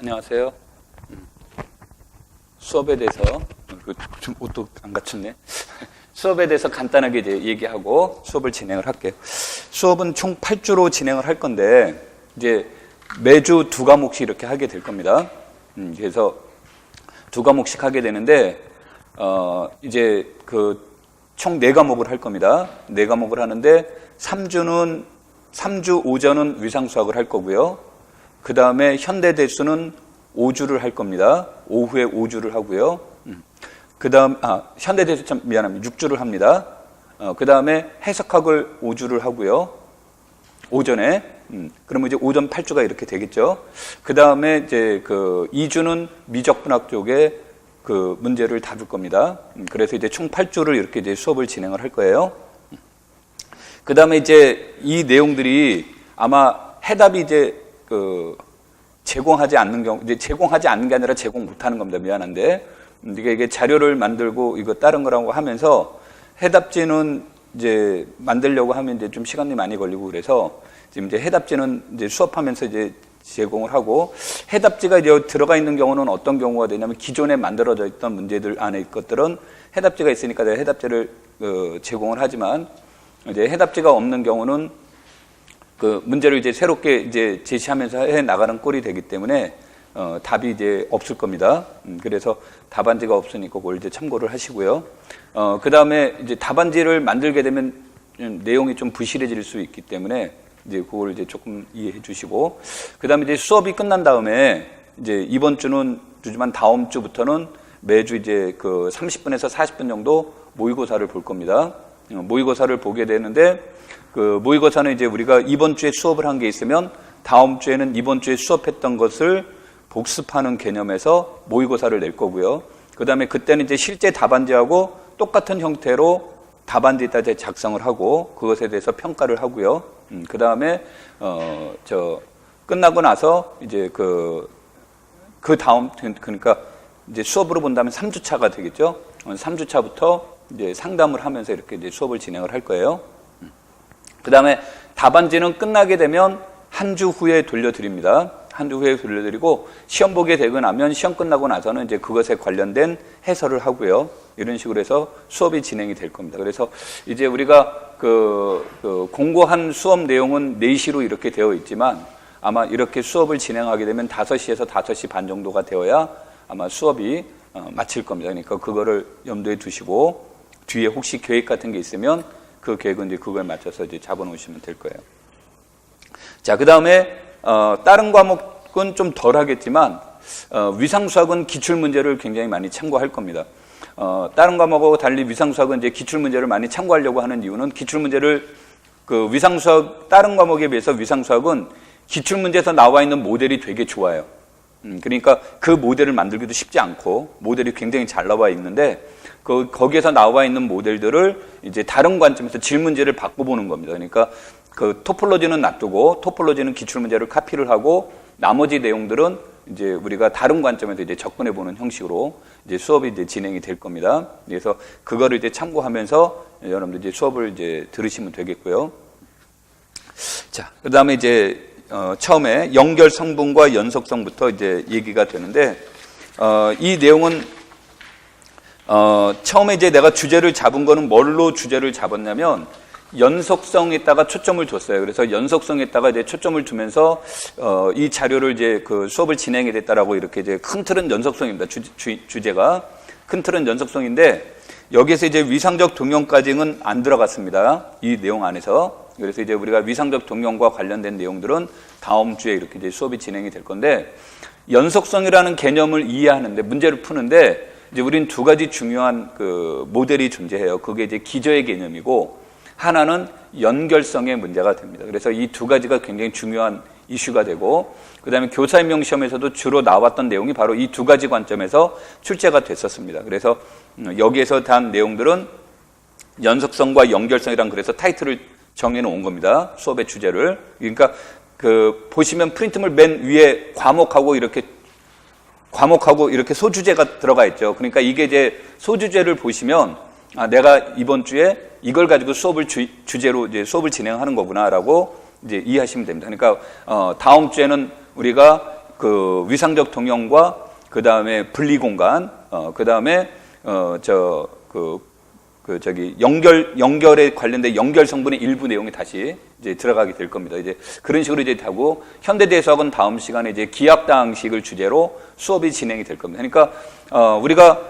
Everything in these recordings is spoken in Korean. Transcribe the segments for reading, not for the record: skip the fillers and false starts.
안녕하세요. 수업에 대해서 좀 옷도 안 갖췄네. 수업에 대해서 간단하게 이제 얘기하고 수업을 진행을 할게요. 수업은 총 8주로 진행을 할 건데 이제 매주 2과목씩 이렇게 하게 될 겁니다. 그래서 2과목씩 하게 되는데 이제 총 4과목을 할 겁니다. 4과목을 하는데 3주 오전은 위상수학을 할 거고요. 그 다음에 현대대수는 5주를 할 겁니다. 오후에 5주를 하고요. 그 다음, 현대대수 참 미안합니다. 6주를 합니다. 그 다음에 해석학을 5주를 하고요. 오전에. 그러면 이제 오전 8주가 이렇게 되겠죠. 그 다음에 이제 2주는 미적분학 쪽에 문제를 다룰 겁니다. 그래서 이제 총 8주를 이렇게 이제 수업을 진행을 할 거예요. 그 다음에 이제 이 내용들이 아마 해답이 이제 제공하지 않는 경우, 이제 제공하지 않는 게 아니라 제공 못 하는 겁니다. 미안한데. 이게 자료를 만들고 이거 다른 거라고 하면서 해답지는 이제 만들려고 하면 이제 좀 시간이 많이 걸리고 그래서 지금 이제 해답지는 이제 수업하면서 이제 제공을 하고 해답지가 이제 들어가 있는 경우는 어떤 경우가 되냐면 기존에 만들어져 있던 문제들 안에 것들은 해답지가 있으니까 내가 해답지를 제공을 하지만 이제 해답지가 없는 경우는 문제를 이제 새롭게 이제 제시하면서 해 나가는 꼴이 되기 때문에 답이 이제 없을 겁니다. 그래서 답안지가 없으니까 그걸 이제 참고를 하시고요. 그 다음에 이제 답안지를 만들게 되면 내용이 좀 부실해질 수 있기 때문에 이제 그걸 이제 조금 이해해 주시고, 그 다음에 이제 수업이 끝난 다음에 이제 이번 주는 주지만 다음 주부터는 매주 이제 30분에서 40분 정도 모의고사를 볼 겁니다. 모의고사를 보게 되는데 모의고사는 이제 우리가 이번 주에 수업을 한 게 있으면 다음 주에는 이번 주에 수업했던 것을 복습하는 개념에서 모의고사를 낼 거고요. 그 다음에 그때는 이제 실제 답안지하고 똑같은 형태로 답안지에다 작성을 하고 그것에 대해서 평가를 하고요. 그 다음에 끝나고 나서 이제 그 다음 그러니까 이제 수업으로 본다면 3주차가 되겠죠. 3주차부터 이제 상담을 하면서 이렇게 이제 수업을 진행을 할 거예요. 그 다음에 답안지는 끝나게 되면 한 주 후에 돌려드립니다. 한 주 후에 돌려드리고 시험 보게 되고 나면 시험 끝나고 나서는 이제 그것에 관련된 해설을 하고요. 이런 식으로 해서 수업이 진행이 될 겁니다. 그래서 이제 우리가 공고한 수업 내용은 4시로 이렇게 되어 있지만 아마 이렇게 수업을 진행하게 되면 5시에서 5시 반 정도가 되어야 아마 수업이 마칠 겁니다. 그러니까 그거를 염두에 두시고 뒤에 혹시 계획 같은 게 있으면 그 계획은 이제 그거에 맞춰서 이제 잡아놓으시면 될 거예요. 자, 그 다음에 다른 과목은 좀 덜 하겠지만 위상수학은 기출문제를 굉장히 많이 참고할 겁니다. 다른 과목하고 달리 위상수학은 이제 기출문제를 많이 참고하려고 하는 이유는 기출문제를 위상수학 다른 과목에 비해서 위상수학은 기출문제에서 나와 있는 모델이 되게 좋아요. 그러니까 그 모델을 만들기도 쉽지 않고 모델이 굉장히 잘 나와 있는데 거기에서 나와 있는 모델들을 이제 다른 관점에서 질문제를 바꿔보는 겁니다. 그러니까 토폴로지는 놔두고 토폴로지는 기출문제를 카피를 하고 나머지 내용들은 이제 우리가 다른 관점에서 이제 접근해보는 형식으로 이제 수업이 이제 진행이 될 겁니다. 그래서 그거를 이제 참고하면서 여러분들 이제 수업을 이제 들으시면 되겠고요. 자, 그 다음에 이제 처음에 연결 성분과 연속성부터 이제 얘기가 되는데 이 내용은 처음에 이제 내가 주제를 잡은 거는 뭘로 주제를 잡았냐면 연속성에다가 초점을 뒀어요. 그래서 연속성에다가 이제 초점을 두면서 이 자료를 이제 수업을 진행해 됐다라고 이렇게 이제 큰 틀은 연속성입니다. 주제가 큰 틀은 연속성인데 여기서 이제 위상적 동형까지는 안 들어갔습니다. 이 내용 안에서. 그래서 이제 우리가 위상적 동형과 관련된 내용들은 다음 주에 이렇게 이제 수업이 진행이 될 건데 연속성이라는 개념을 이해하는데 문제를 푸는데 이제 우리는 2가지 중요한 모델이 존재해요. 그게 이제 기저의 개념이고 하나는 연결성의 문제가 됩니다. 그래서 이 2가지가 굉장히 중요한 이슈가 되고 그 다음에 교사임용 시험에서도 주로 나왔던 내용이 바로 이 2가지 관점에서 출제가 됐었습니다. 그래서 여기에서 단 내용들은 연속성과 연결성이란 그래서 타이틀을 정해놓은 겁니다. 수업의 주제를. 그러니까 보시면 프린트물 맨 위에 과목하고 이렇게 소주제가 들어가 있죠. 그러니까 이게 이제 소주제를 보시면 내가 이번 주에 이걸 가지고 수업을 주제로 이제 수업을 진행하는 거구나라고 이제 이해하시면 됩니다. 그러니까 다음 주에는 우리가 그 위상적 동형과 그 다음에 분리 공간, 그 다음에 연결에 관련된 연결 성분의 일부 내용이 다시 이제 들어가게 될 겁니다. 이제 그런 식으로 이제 하고 현대대수학은 다음 시간에 이제 기압당식을 주제로 수업이 진행이 될 겁니다. 그러니까 우리가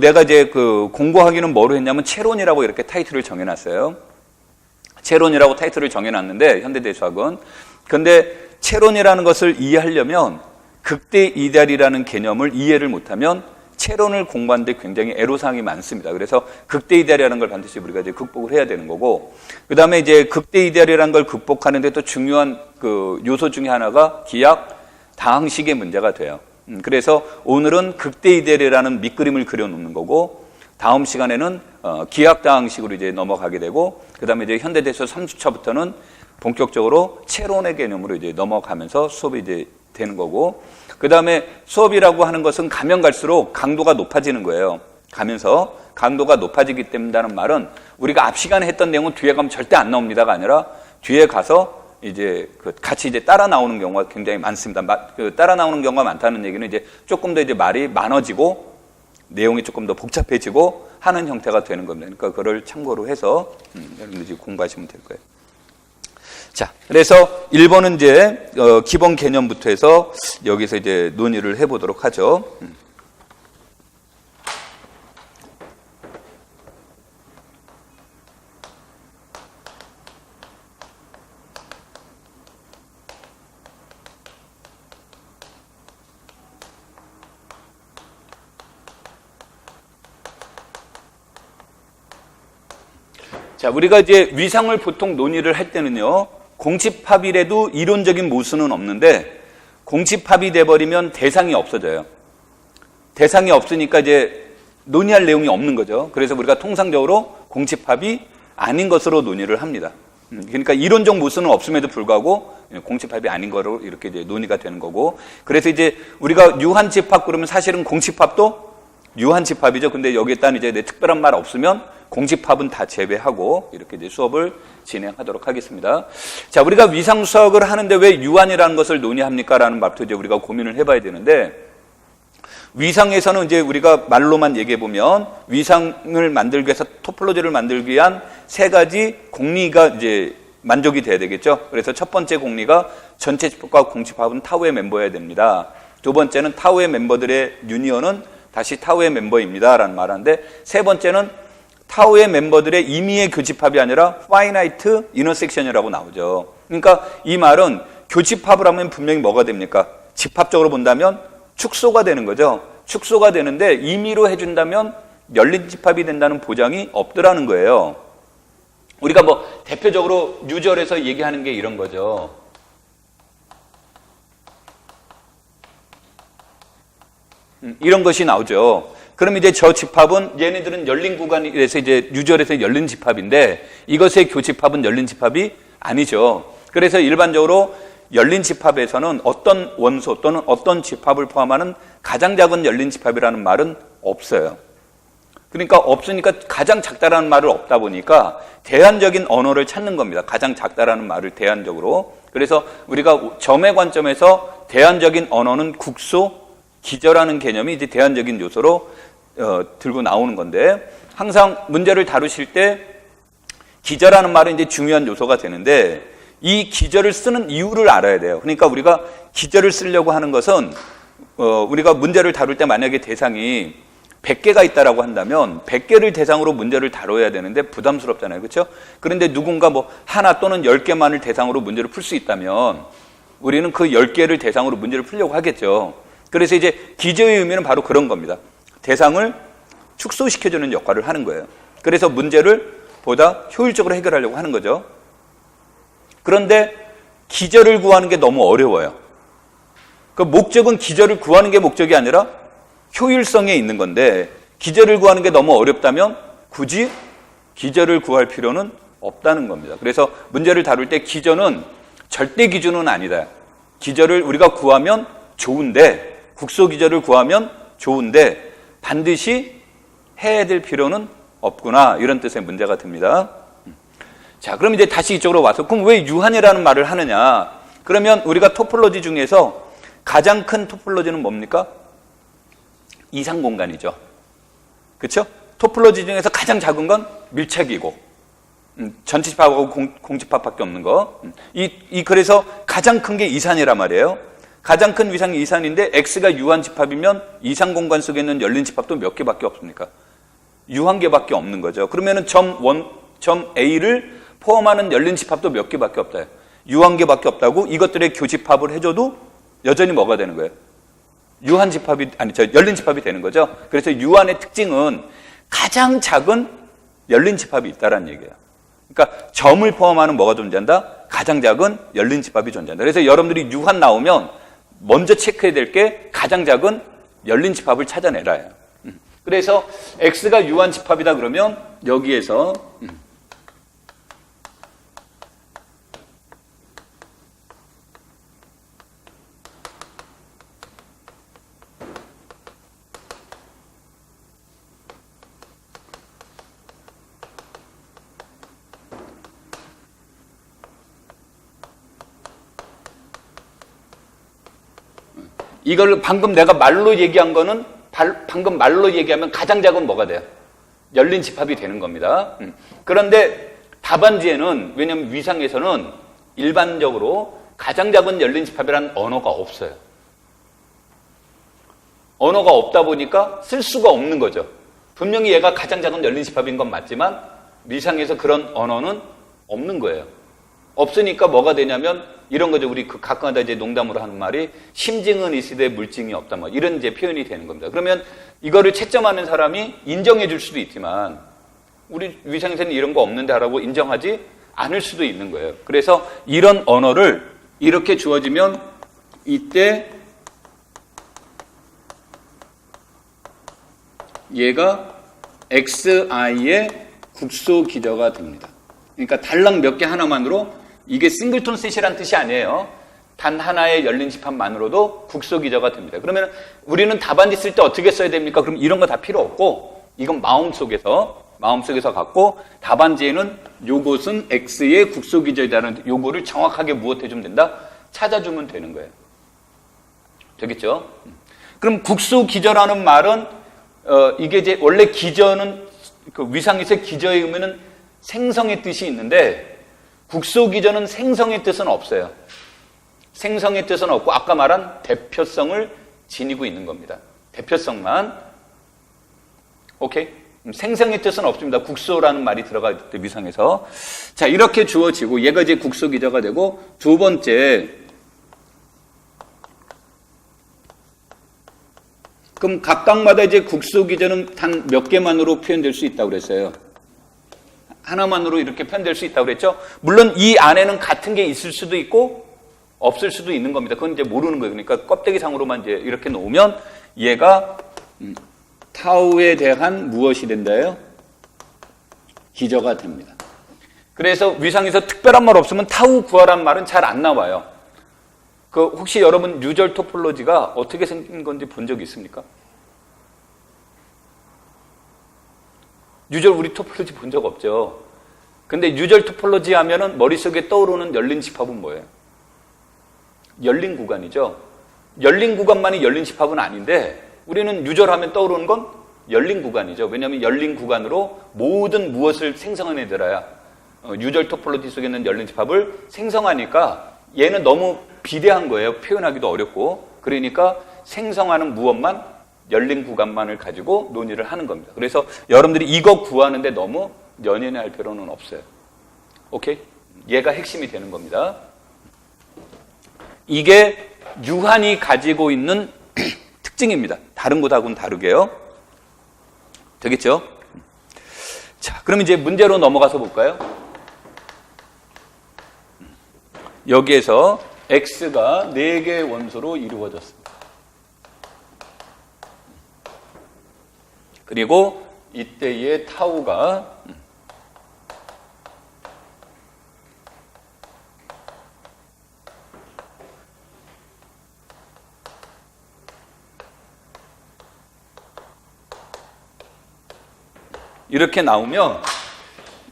내가 이제 공부하기는 뭐로 했냐면 체론이라고 이렇게 타이틀을 정해놨어요. 체론이라고 타이틀을 정해놨는데 현대대수학은 근데 체론이라는 것을 이해하려면 극대 이데알이라는 개념을 이해를 못하면 체론을 공부하는데 굉장히 애로사항이 많습니다. 그래서 극대 이데알이라는 걸 반드시 우리가 이제 극복을 해야 되는 거고, 그 다음에 이제 극대 이데알이라는 걸 극복하는데 또 중요한 그 요소 중에 하나가 기약 다항식의 문제가 돼요. 그래서 오늘은 극대 이데알이라는 밑그림을 그려놓는 거고, 다음 시간에는 기약 다항식으로 이제 넘어가게 되고, 그 다음에 이제 현대대수 3주차부터는 본격적으로 체론의 개념으로 이제 넘어가면서 수업이 이제 되는 거고, 그 다음에 수업이라고 하는 것은 가면 갈수록 강도가 높아지는 거예요. 가면서 강도가 높아지기 때문이라는 말은 우리가 앞 시간에 했던 내용은 뒤에 가면 절대 안 나옵니다가 아니라 뒤에 가서 이제 같이 이제 따라 나오는 경우가 굉장히 많습니다. 따라 나오는 경우가 많다는 얘기는 이제 조금 더 이제 말이 많아지고 내용이 조금 더 복잡해지고 하는 형태가 되는 겁니다. 그러니까 그걸 참고로 해서 여러분들이 공부하시면 될 거예요. 자, 그래서 1번은 이제 기본 개념부터 해서 여기서 이제 논의를 해보도록 하죠. 자, 우리가 이제 위상을 보통 논의를 할 때는요, 공집합이라도 이론적인 모순은 없는데 공집합이 돼버리면 대상이 없어져요. 대상이 없으니까 이제 논의할 내용이 없는 거죠. 그래서 우리가 통상적으로 공집합이 아닌 것으로 논의를 합니다. 그러니까 이론적 모순은 없음에도 불구하고 공집합이 아닌 거로 이렇게 이제 논의가 되는 거고, 그래서 이제 우리가 유한집합 그러면 사실은 공집합도 유한집합이죠. 근데 여기에 딴 이제 특별한 말 없으면 공집합은 다 제외하고 이렇게 이제 수업을 진행하도록 하겠습니다. 자, 우리가 위상수학을 하는데 왜 유한이라는 것을 논의합니까? 라는 말부터 이제 우리가 고민을 해봐야 되는데, 위상에서는 이제 우리가 말로만 얘기해 보면 위상을 만들기 위해서 토폴로지를 만들기 위한 세 가지 공리가 이제 만족이 돼야 되겠죠. 그래서 첫 번째 공리가 전체 집합과 공집합은 타우의 멤버여야 됩니다. 두 번째는 타우의 멤버들의 유니언은 다시 타우의 멤버입니다. 라는 말하는데, 세 번째는 타우의 멤버들의 임의의 교집합이 아니라 finite intersection이라고 나오죠. 그러니까 이 말은 교집합을 하면 분명히 뭐가 됩니까? 집합적으로 본다면 축소가 되는 거죠. 축소가 되는데 임의로 해준다면 열린 집합이 된다는 보장이 없더라는 거예요. 우리가 뭐 대표적으로 뉴절에서 얘기하는 게 이런 거죠. 이런 것이 나오죠. 그럼 이제 저 집합은 얘네들은 열린 구간에서 이제 유절에서 열린 집합인데 이것의 교집합은 열린 집합이 아니죠. 그래서 일반적으로 열린 집합에서는 어떤 원소 또는 어떤 집합을 포함하는 가장 작은 열린 집합이라는 말은 없어요. 그러니까 없으니까 가장 작다라는 말을 없다 보니까 대안적인 언어를 찾는 겁니다. 가장 작다라는 말을 대안적으로. 그래서 우리가 점의 관점에서 대안적인 언어는 국소, 기저라는 개념이 이제 대안적인 요소로 들고 나오는 건데, 항상 문제를 다루실 때 기저라는 말은 이제 중요한 요소가 되는데 이 기저를 쓰는 이유를 알아야 돼요. 그러니까 우리가 기저를 쓰려고 하는 것은 우리가 문제를 다룰 때 만약에 대상이 100개가 있다라고 한다면 100개를 대상으로 문제를 다뤄야 되는데 부담스럽잖아요. 그렇죠? 그런데 누군가 뭐 하나 또는 10개만을 대상으로 문제를 풀 수 있다면 우리는 그 10개를 대상으로 문제를 풀려고 하겠죠. 그래서 이제 기저의 의미는 바로 그런 겁니다. 대상을 축소시켜주는 역할을 하는 거예요. 그래서 문제를 보다 효율적으로 해결하려고 하는 거죠. 그런데 기저를 구하는 게 너무 어려워요. 그 목적은 기저를 구하는 게 목적이 아니라 효율성에 있는 건데, 기저를 구하는 게 너무 어렵다면 굳이 기저를 구할 필요는 없다는 겁니다. 그래서 문제를 다룰 때 기저는 절대 기준은 아니다. 기저를 우리가 구하면 좋은데, 국소 기저를 구하면 좋은데 반드시 해야 될 필요는 없구나, 이런 뜻의 문제가 됩니다. 자, 그럼 이제 다시 이쪽으로 와서 그럼 왜 유한이라는 말을 하느냐? 그러면 우리가 토폴로지 중에서 가장 큰 토폴로지는 뭡니까? 이상 공간이죠. 그렇죠? 토폴로지 중에서 가장 작은 건 밀착이고 전체 집합하고 공집합밖에 없는 거. 그래서 가장 큰 게 이산이란 말이에요. 가장 큰 위상이 이산인데 X가 유한 집합이면 이상 공간 속에 있는 열린 집합도 몇 개밖에 없습니까? 유한 개밖에 없는 거죠. 그러면은 점 A를 포함하는 열린 집합도 몇 개밖에 없다. 유한 개밖에 없다고 이것들의 교집합을 해줘도 여전히 뭐가 되는 거예요? 열린 집합이 되는 거죠. 그래서 유한의 특징은 가장 작은 열린 집합이 있다라는 얘기예요. 그러니까 점을 포함하는 뭐가 존재한다? 가장 작은 열린 집합이 존재한다. 그래서 여러분들이 유한 나오면 먼저 체크해야 될 게 가장 작은 열린 집합을 찾아내라예요. 그래서 X가 유한 집합이다 그러면 여기에서 이걸 방금 내가 말로 얘기한 거는 방금 말로 얘기하면 가장 작은 뭐가 돼요? 열린 집합이 되는 겁니다. 그런데 답안지에는 왜냐하면 위상에서는 일반적으로 가장 작은 열린 집합이라는 언어가 없어요. 언어가 없다 보니까 쓸 수가 없는 거죠. 분명히 얘가 가장 작은 열린 집합인 건 맞지만 위상에서 그런 언어는 없는 거예요. 없으니까 뭐가 되냐면 이런 거죠. 우리 가끔가다 이제 농담으로 하는 말이 심증은 있으되 물증이 없다. 뭐 이런 이제 표현이 되는 겁니다. 그러면 이거를 채점하는 사람이 인정해 줄 수도 있지만 우리 위상에서는 이런 거 없는데 하라고 인정하지 않을 수도 있는 거예요. 그래서 이런 언어를 이렇게 주어지면 이때 얘가 XI의 국소 기저가 됩니다. 그러니까 달랑 몇 개 하나만으로 이게 싱글톤 셋이란 뜻이 아니에요. 단 하나의 열린 집합만으로도 국소 기저가 됩니다. 그러면 우리는 답안지 쓸 때 어떻게 써야 됩니까? 그럼 이런 거 다 필요 없고 이건 마음속에서 갖고 답안지에는 요것은 X의 국소 기저이다는 요거를 정확하게 무엇 해주면 된다? 찾아주면 되는 거예요. 되겠죠? 그럼 국소 기저라는 말은 이게 이제 원래 기저는 그 위상에서의 기저의 의미는 생성의 뜻이 있는데 국소 기저는 생성의 뜻은 없어요. 생성의 뜻은 없고 아까 말한 대표성을 지니고 있는 겁니다. 대표성만. 오케이? 생성의 뜻은 없습니다. 국소라는 말이 들어갈 때 위상에서. 자, 이렇게 주어지고 얘가 이제 국소 기저가 되고 두 번째 그럼 각각마다 이제 국소 기저는 단 몇 개만으로 표현될 수 있다고 그랬어요. 하나만으로 이렇게 표현될 수 있다고 그랬죠. 물론 이 안에는 같은 게 있을 수도 있고 없을 수도 있는 겁니다. 그건 이제 모르는 거예요. 그러니까 껍데기상으로만 이제 이렇게 놓으면 얘가 타우에 대한 무엇이 된다요? 기저가 됩니다. 그래서 위상에서 특별한 말 없으면 타우 구하란 말은 잘 안 나와요. 그 혹시 여러분 유절 토폴로지가 어떻게 생긴 건지 본 적 있습니까? 유절 우리 토폴로지 본 적 없죠. 근데 유절 토폴로지 하면은 머릿속에 떠오르는 열린 집합은 뭐예요? 열린 구간이죠. 열린 구간만이 열린 집합은 아닌데 우리는 유절하면 떠오르는 건 열린 구간이죠. 왜냐하면 열린 구간으로 모든 무엇을 생성해내더라야 유절 토폴로지 속에 있는 열린 집합을 생성하니까 얘는 너무 비대한 거예요. 표현하기도 어렵고. 그러니까 생성하는 무엇만 열린 구간만을 가지고 논의를 하는 겁니다. 그래서 여러분들이 이거 구하는데 너무 연연할 필요는 없어요. 오케이? 얘가 핵심이 되는 겁니다. 이게 유한이 가지고 있는 특징입니다. 다른 곳하고는 다르게요. 되겠죠? 자, 그럼 이제 문제로 넘어가서 볼까요? 여기에서 X가 4개의 원소로 이루어졌습니다. 그리고 이때의 타우가 이렇게 나오면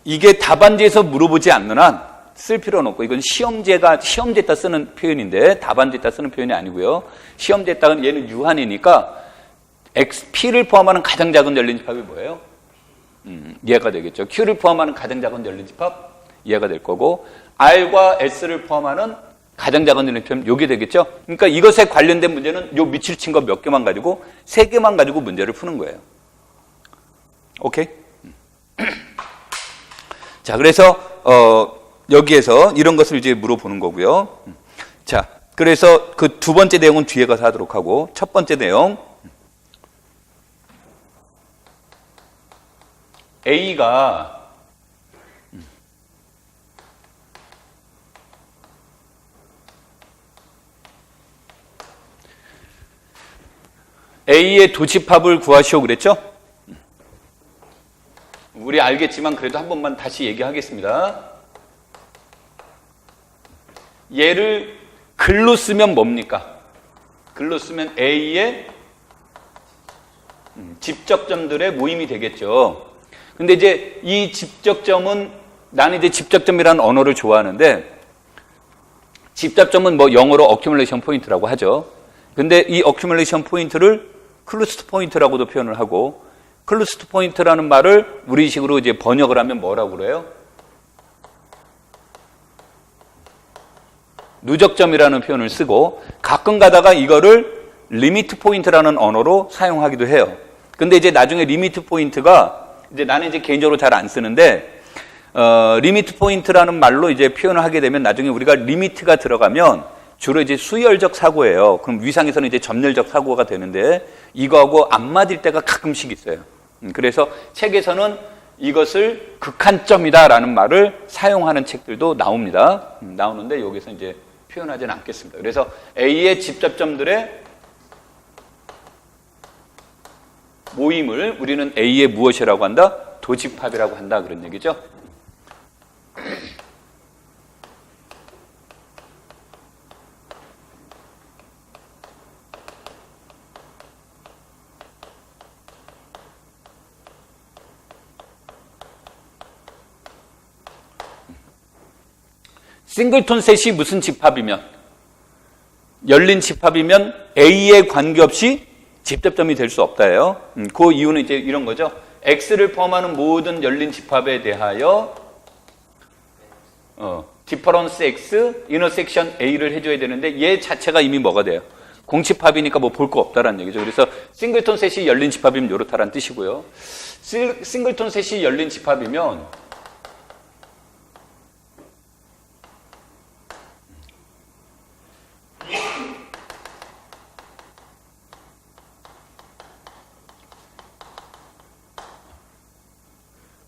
이게 답안지에서 물어보지 않는 한 쓸 필요는 없고, 이건 시험지에다 쓰는 표현인데 답안지에다 쓰는 표현이 아니고요. 시험지에다는 얘는 유한이니까 P를 포함하는 가장 작은 열린 집합이 뭐예요? 얘가 되겠죠. Q를 포함하는 가장 작은 열린 집합 얘가 될 거고, R과 S를 포함하는 가장 작은 열린 집합 요게 되겠죠. 그러니까 이것에 관련된 문제는 요 밑줄 친 거 몇 개만 가지고 3개만 가지고 문제를 푸는 거예요. 오케이? 자, 그래서 여기에서 이런 것을 이제 물어보는 거고요. 자, 그래서 그 두 번째 내용은 뒤에 가서 하도록 하고, 첫 번째 내용, A가 A의 도집합을 구하시오 그랬죠? 우리 알겠지만 그래도 한 번만 다시 얘기하겠습니다. 얘를 글로 쓰면 뭡니까? 글로 쓰면 A의 집적점들의 모임이 되겠죠. 근데 이제 이 집적점은, 나는 이제 집적점이라는 언어를 좋아하는데, 집적점은 뭐 영어로 어큐뮬레이션 포인트라고 하죠. 근데 이 어큐뮬레이션 포인트를 클루스트 포인트라고도 표현을 하고, 클루스트 포인트라는 말을 우리식으로 이제 번역을 하면 뭐라고 그래요? 누적점이라는 표현을 쓰고, 가끔 가다가 이거를 리미트 포인트라는 언어로 사용하기도 해요. 근데 이제 나중에 리미트 포인트가, 이제 나는 이제 개인적으로 잘 안 쓰는데, 리미트 포인트라는 말로 이제 표현을 하게 되면 나중에 우리가 리미트가 들어가면 주로 이제 수열적 사고예요. 그럼 위상에서는 이제 점열적 사고가 되는데, 이거하고 안 맞을 때가 가끔씩 있어요. 그래서 책에서는 이것을 극한점이다라는 말을 사용하는 책들도 나옵니다. 나오는데 여기서 이제 표현하지는 않겠습니다. 그래서 A의 집접점들의 모임을 우리는 A의 무엇이라고 한다? 도집합이라고 한다, 그런 얘기죠. 싱글톤 셋이 무슨 집합이면, 열린 집합이면 A에 관계없이 집접점이 될 수 없다예요. 그 이유는 이제 이런 거죠. X를 포함하는 모든 열린 집합에 대하여 디퍼런스 X, 인터섹션 A를 해줘야 되는데, 얘 자체가 이미 뭐가 돼요? 공집합이니까 뭐 볼 거 없다라는 얘기죠. 그래서 싱글톤 셋이 열린 집합이면 요렇다라는 뜻이고요. 싱글톤 셋이 열린 집합이면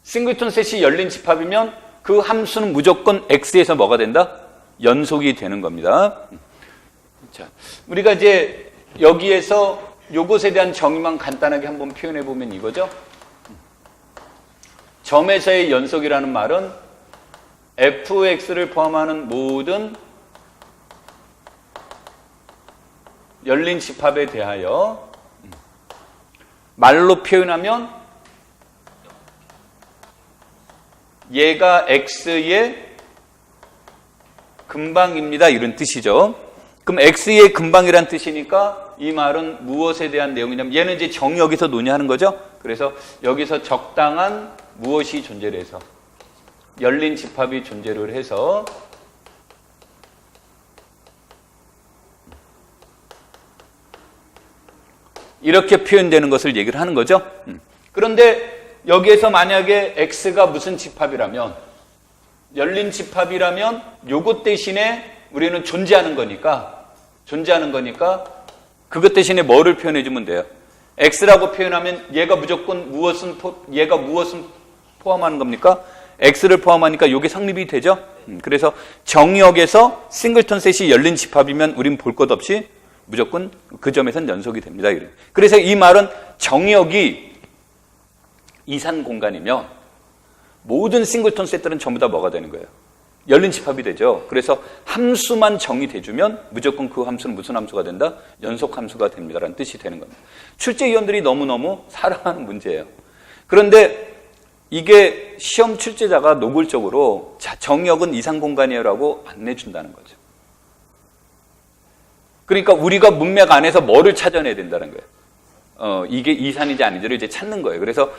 싱글톤 셋이 열린 집합이면 그 함수는 무조건 X에서 뭐가 된다? 연속이 되는 겁니다. 자, 우리가 이제 여기에서 요것에 대한 정의만 간단하게 한번 표현해 보면 이거죠. 점에서의 연속이라는 말은 fx를 포함하는 모든 열린 집합에 대하여 말로 표현하면 얘가 x의 근방입니다, 이런 뜻이죠. 그럼 x의 근방이란 뜻이니까 이 말은 무엇에 대한 내용이냐면, 얘는 이제 정역에서 논의하는 거죠. 그래서 여기서 적당한 무엇이 존재를 해서, 열린 집합이 존재를 해서 이렇게 표현되는 것을 얘기를 하는 거죠. 그런데 여기에서 만약에 x가 무슨 집합이라면, 열린 집합이라면 요것 대신에 우리는 존재하는 거니까 그것 대신에 뭐를 표현해 주면 돼요? x라고 표현하면 얘가 무조건 무엇은 포함하는 겁니까? x를 포함하니까 요게 성립이 되죠. 그래서 정역에서 싱글톤 셋이 열린 집합이면 우린 볼 것 없이 무조건 그 점에선 연속이 됩니다. 그래서 이 말은 정역이 이산 공간이면 모든 싱글톤 셋들은 전부 다 뭐가 되는 거예요? 열린 집합이 되죠. 그래서 함수만 정의돼주면 무조건 그 함수는 무슨 함수가 된다? 연속 함수가 됩니다라는 뜻이 되는 겁니다. 출제위원들이 너무너무 사랑하는 문제예요. 그런데 이게 시험 출제자가 노골적으로 자, 정역은 이상 공간이에요라고 안 내준다는 거죠. 그러니까 우리가 문맥 안에서 뭐를 찾아내야 된다는 거예요. 이게 이산인지 아닌지를 이제 찾는 거예요. 그래서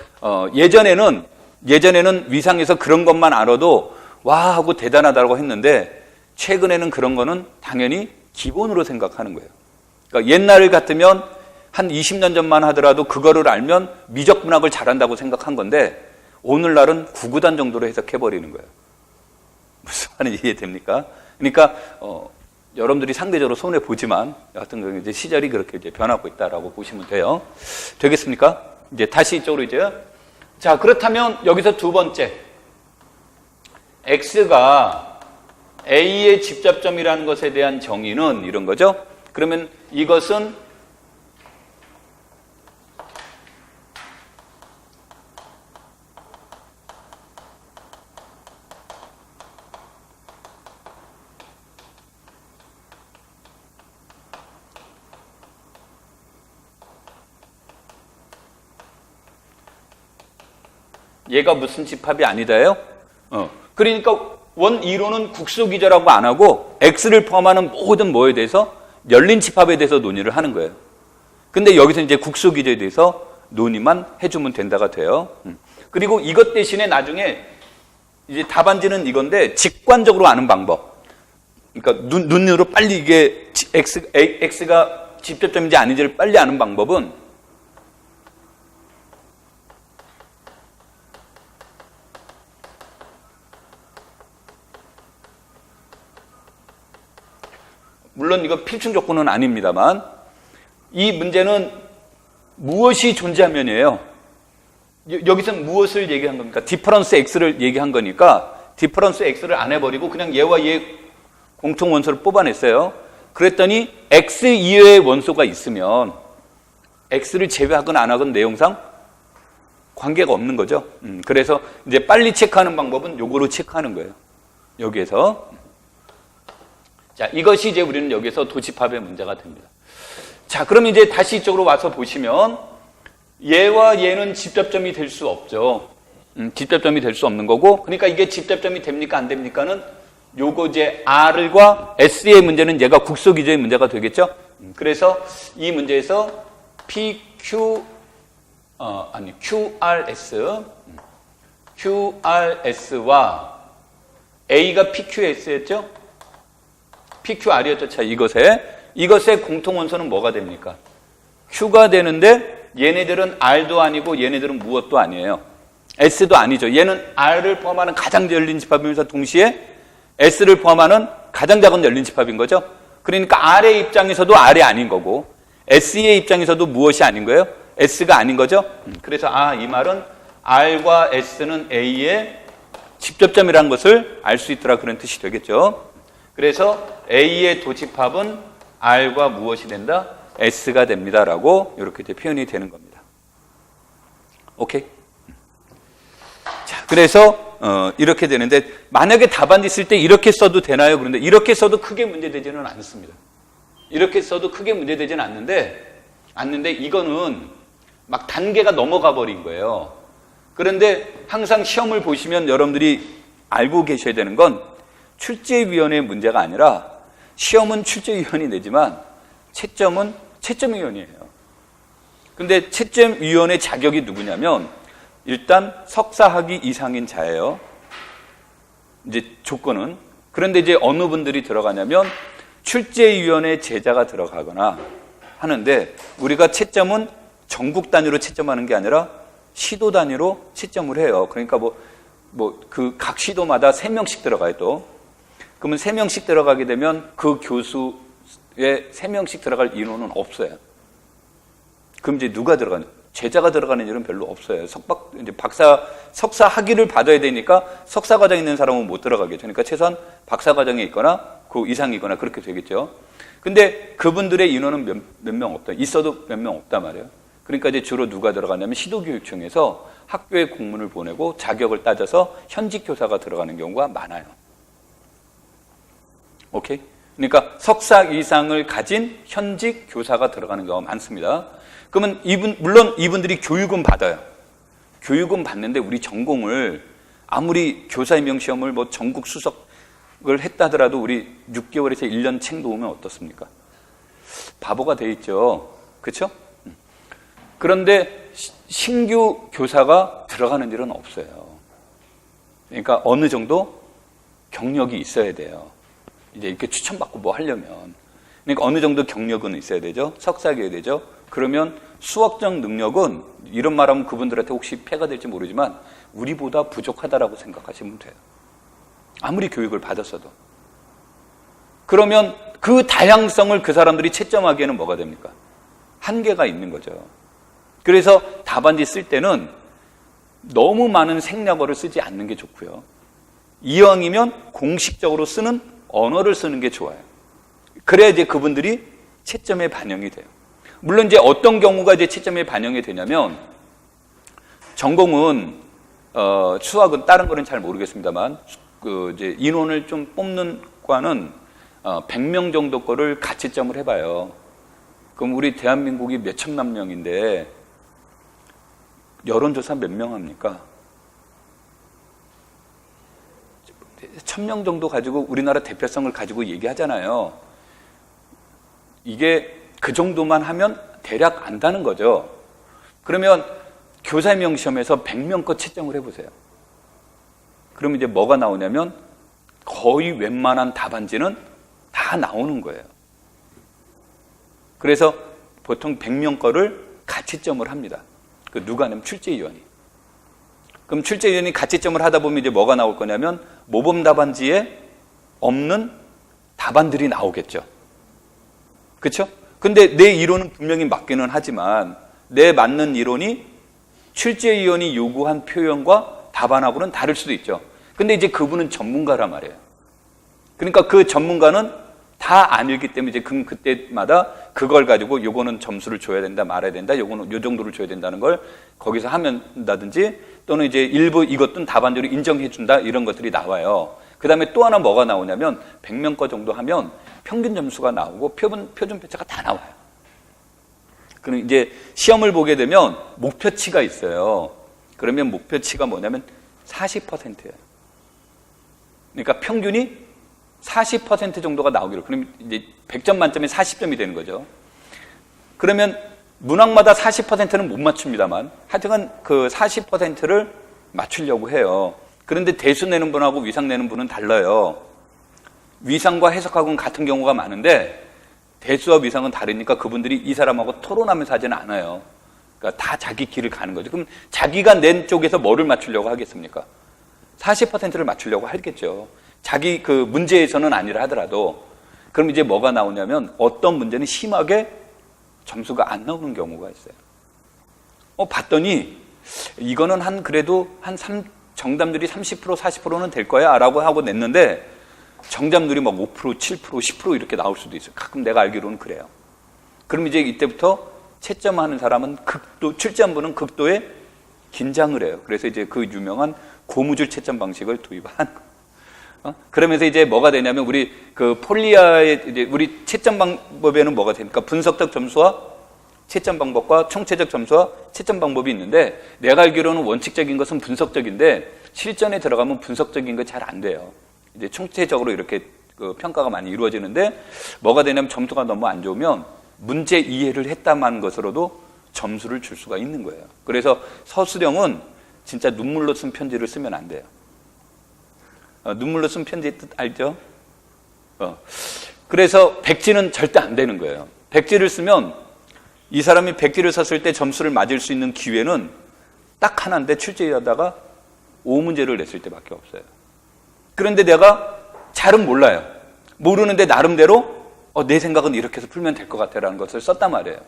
예전에는 위상에서 그런 것만 알아도 와 하고 대단하다고 했는데 최근에는 그런 거는 당연히 기본으로 생각하는 거예요. 그러니까 옛날 같으면 한 20년 전만 하더라도 그거를 알면 미적분학을 잘한다고 생각한 건데 오늘날은 구구단 정도로 해석해버리는 거예요. 무슨 말인지 이해됩니까? 그러니까 여러분들이 상대적으로 손해보지만 여하튼 이제 시절이 그렇게 이제 변하고 있다라고 보시면 돼요. 되겠습니까? 이제 다시 이쪽으로 이제. 자, 그렇다면 여기서 두 번째. X가 A의 집접점이라는 것에 대한 정의는 이런 거죠. 그러면 이것은 얘가 무슨 집합이 아니다예요? 그러니까 원 이론은 국소기저라고 안 하고 X를 포함하는 모든 뭐에 대해서 열린 집합에 대해서 논의를 하는 거예요. 근데 여기서 이제 국소기저에 대해서 논의만 해주면 된다가 돼요. 그리고 이것 대신에 나중에 이제 답안지는 이건데 직관적으로 아는 방법. 그러니까 눈으로 빨리 이게 X가 집접점인지 아닌지를 빨리 아는 방법은 물론 이거 필충 조건은 아닙니다만 이 문제는 무엇이 존재하면이에요. 여기서 무엇을 얘기한 겁니까? 디퍼런스 X를 얘기한 거니까 디퍼런스 X를 안 해버리고 그냥 얘와 얘 공통 원소를 뽑아냈어요. 그랬더니 X 이외의 원소가 있으면 X를 제외하건 안 하건 내용상 관계가 없는 거죠. 그래서 이제 빨리 체크하는 방법은 요거로 체크하는 거예요. 여기에서. 자, 이것이 이제 우리는 여기서 도집합의 문제가 됩니다. 자, 그럼 이제 다시 이쪽으로 와서 보시면 얘와 얘는 집접점이 될 수 없죠. 집접점이 될 수 없는 거고, 그러니까 이게 집접점이 됩니까 안 됩니까는 요거 이제 R과 S의 문제는 얘가 국소기저의 문제가 되겠죠. 그래서 이 문제에서 QRS와 A가 PQS였죠. PQR이었죠. 자, 이것의 공통 원소는 뭐가 됩니까? Q가 되는데 얘네들은 R도 아니고 얘네들은 무엇도 아니에요. S도 아니죠. 얘는 R을 포함하는 가장 열린 집합이면서 동시에 S를 포함하는 가장 작은 열린 집합인 거죠. 그러니까 R의 입장에서도 R이 아닌 거고 S의 입장에서도 무엇이 아닌 거예요? S가 아닌 거죠. 그래서 이 말은 R과 S는 A의 집접점이라는 것을 알 수 있더라 그런 뜻이 되겠죠. 그래서 A의 도집합은 R과 무엇이 된다? S가 됩니다라고 이렇게 이제 표현이 되는 겁니다. 오케이? 자, 그래서 이렇게 되는데 만약에 답안지 쓸 때 이렇게 써도 되나요? 그런데 이렇게 써도 크게 문제되지는 않습니다. 이렇게 써도 크게 문제되지는 않는데 이거는 막 단계가 넘어가 버린 거예요. 그런데 항상 시험을 보시면 여러분들이 알고 계셔야 되는 건 출제위원회의 문제가 아니라 시험은 출제위원이 내지만 채점은 채점위원이에요. 근데 채점위원의 자격이 누구냐면 일단 석사학위 이상인 자예요. 이제 조건은. 그런데 이제 어느 분들이 들어가냐면 출제위원회 제자가 들어가거나 하는데 우리가 채점은 전국 단위로 채점하는 게 아니라 시도 단위로 채점을 해요. 그러니까 그 각 시도마다 3명씩 들어가요 또. 그러면 3명씩 들어가게 되면 그 교수에 3명씩 들어갈 인원은 없어요. 그럼 이제 누가 들어가는? 제자가 들어가는 일은 별로 없어요. 석사 학위를 받아야 되니까 석사 과정에 있는 사람은 못 들어가겠죠. 그러니까 최소한 박사 과정에 있거나 그 이상이거나 그렇게 되겠죠. 근데 그분들의 인원은 몇 명 없다. 있어도 몇 명 없단 말이에요. 그러니까 이제 주로 누가 들어가냐면 시도교육청에서 학교에 공문을 보내고 자격을 따져서 현직 교사가 들어가는 경우가 많아요. 오케이? 그러니까 석사 이상을 가진 현직 교사가 들어가는 경우가 많습니다. 그러면 물론 이분들이 교육은 받아요. 교육은 받는데 우리 전공을 아무리 교사 임용 시험을 뭐 전국 수석을 했다 하더라도 우리 6개월에서 1년 책 놓으면 어떻습니까? 바보가 돼 있죠. 그렇죠? 그런데 신규 교사가 들어가는 일은 없어요. 그러니까 어느 정도 경력이 있어야 돼요. 이제 이렇게 추천받고 뭐 하려면. 그러니까 어느 정도 경력은 있어야 되죠. 석사여야 되죠. 그러면 수학적 능력은 이런 말하면 그분들한테 혹시 폐가 될지 모르지만 우리보다 부족하다라고 생각하시면 돼요. 아무리 교육을 받았어도. 그러면 그 다양성을 그 사람들이 채점하기에는 뭐가 됩니까? 한계가 있는 거죠. 그래서 답안지 쓸 때는 너무 많은 생략어를 쓰지 않는 게 좋고요. 이왕이면 공식적으로 쓰는 언어를 쓰는 게 좋아요. 그래야 이제 그분들이 채점에 반영이 돼요. 물론 이제 어떤 경우가 이제 채점에 반영이 되냐면 전공은 수학은 다른 거는 잘 모르겠습니다만 이제 인원을 좀 뽑는 과는 100명 정도 거를 가채점을 해봐요. 그럼 우리 대한민국이 몇 천만 명인데 여론조사 몇 명 합니까? 1000명 정도 가지고 우리나라 대표성을 가지고 얘기하잖아요. 이게 그 정도만 하면 대략 안다는 거죠. 그러면 교사 임용 시험에서 100명 거 채점을 해보세요. 그럼 이제 뭐가 나오냐면 거의 웬만한 답안지는 다 나오는 거예요. 그래서 보통 100명 거를 가채점을 합니다. 그 누가 하냐면 출제위원이. 그럼 출제위원이 가채점을 하다 보면 이제 뭐가 나올 거냐면 모범 답안지에 없는 답안들이 나오겠죠. 그렇죠? 근데 내 이론은 분명히 맞기는 하지만 내 맞는 이론이 출제위원이 요구한 표현과 답안하고는 다를 수도 있죠. 근데 이제 그분은 전문가란 말이에요. 그러니까 그 전문가는 다 아니기 때문에 이제 그때마다 그걸 가지고 요거는 점수를 줘야 된다, 말아야 된다, 요거는 요 정도를 줘야 된다는 걸 거기서 한다든지 또는 이제 일부 이것도 답안지로 인정해 준다 이런 것들이 나와요. 그 다음에 또 하나 뭐가 나오냐면 100명 거 정도 하면 평균 점수가 나오고 표준 편차가 다 나와요. 그럼 이제 시험을 보게 되면 목표치가 있어요. 그러면 목표치가 뭐냐면 40%예요. 그러니까 평균이 40% 정도가 나오기로. 그럼 이제 100점 만점에 40점이 되는 거죠. 그러면 문항마다 40%는 못 맞춥니다만 하여튼 그 40%를 맞추려고 해요. 그런데 대수 내는 분하고 위상 내는 분은 달라요. 위상과 해석하고는 같은 경우가 많은데 대수와 위상은 다르니까 그분들이 이 사람하고 토론하면서 하지는 않아요. 그러니까 다 자기 길을 가는 거죠. 그럼 자기가 낸 쪽에서 뭐를 맞추려고 하겠습니까? 40%를 맞추려고 하겠죠. 자기 그 문제에서는 아니라 하더라도. 그럼 이제 뭐가 나오냐면 어떤 문제는 심하게 점수가 안 나오는 경우가 있어요. 봤더니 이거는 그래도 정답률이 30% 40%는 될 거야 라고 하고 냈는데 정답률이 막 5%, 7%, 10% 이렇게 나올 수도 있어요. 가끔 내가 알기로는 그래요. 그럼 이제 이때부터 채점하는 사람은 출제한 분은 극도의 긴장을 해요. 그래서 이제 그 유명한 고무줄 채점 방식을 도입한 그러면서 이제 뭐가 되냐면 우리 그 폴리아의 이제 우리 채점 방법에는 뭐가 됩니까? 분석적 점수와 채점 방법과 총체적 점수와 채점 방법이 있는데 내가 알기로는 원칙적인 것은 분석적인데 실전에 들어가면 분석적인 거 잘 안 돼요. 이제 총체적으로 이렇게 그 평가가 많이 이루어지는데 뭐가 되냐면 점수가 너무 안 좋으면 문제 이해를 했다만 것으로도 점수를 줄 수가 있는 거예요. 그래서 서술형은 진짜 눈물로 쓴 편지를 쓰면 안 돼요. 눈물로 쓴 편지의 뜻 알죠? 그래서 백지는 절대 안 되는 거예요. 백지를 쓰면 이 사람이 백지를 썼을 때 점수를 맞을 수 있는 기회는 딱 하나인데 출제하다가 5문제를 냈을 때밖에 없어요. 그런데 내가 잘은 몰라요. 모르는데 나름대로 내 생각은 이렇게 해서 풀면 될 것 같아라는 것을 썼단 말이에요.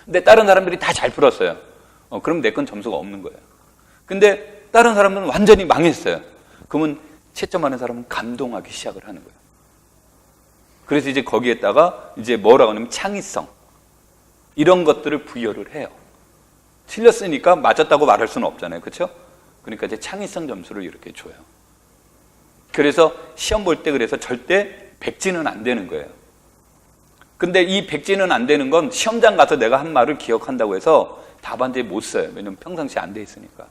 근데 다른 사람들이 다 잘 풀었어요. 그럼 내 건 점수가 없는 거예요. 근데 다른 사람은 완전히 망했어요. 그러면 채점하는 사람은 감동하기 시작을 하는 거예요. 그래서 이제 거기에다가 이제 뭐라고 하냐면 창의성 이런 것들을 부여를 해요. 틀렸으니까 맞았다고 말할 수는 없잖아요. 그렇죠? 그러니까 이제 창의성 점수를 이렇게 줘요. 그래서 시험 볼 때 그래서 절대 백지는 안 되는 거예요. 근데 이 백지는 안 되는 건 시험장 가서 내가 한 말을 기억한다고 해서 답안지에 못 써요. 왜냐면 평상시에 안 돼 있으니까.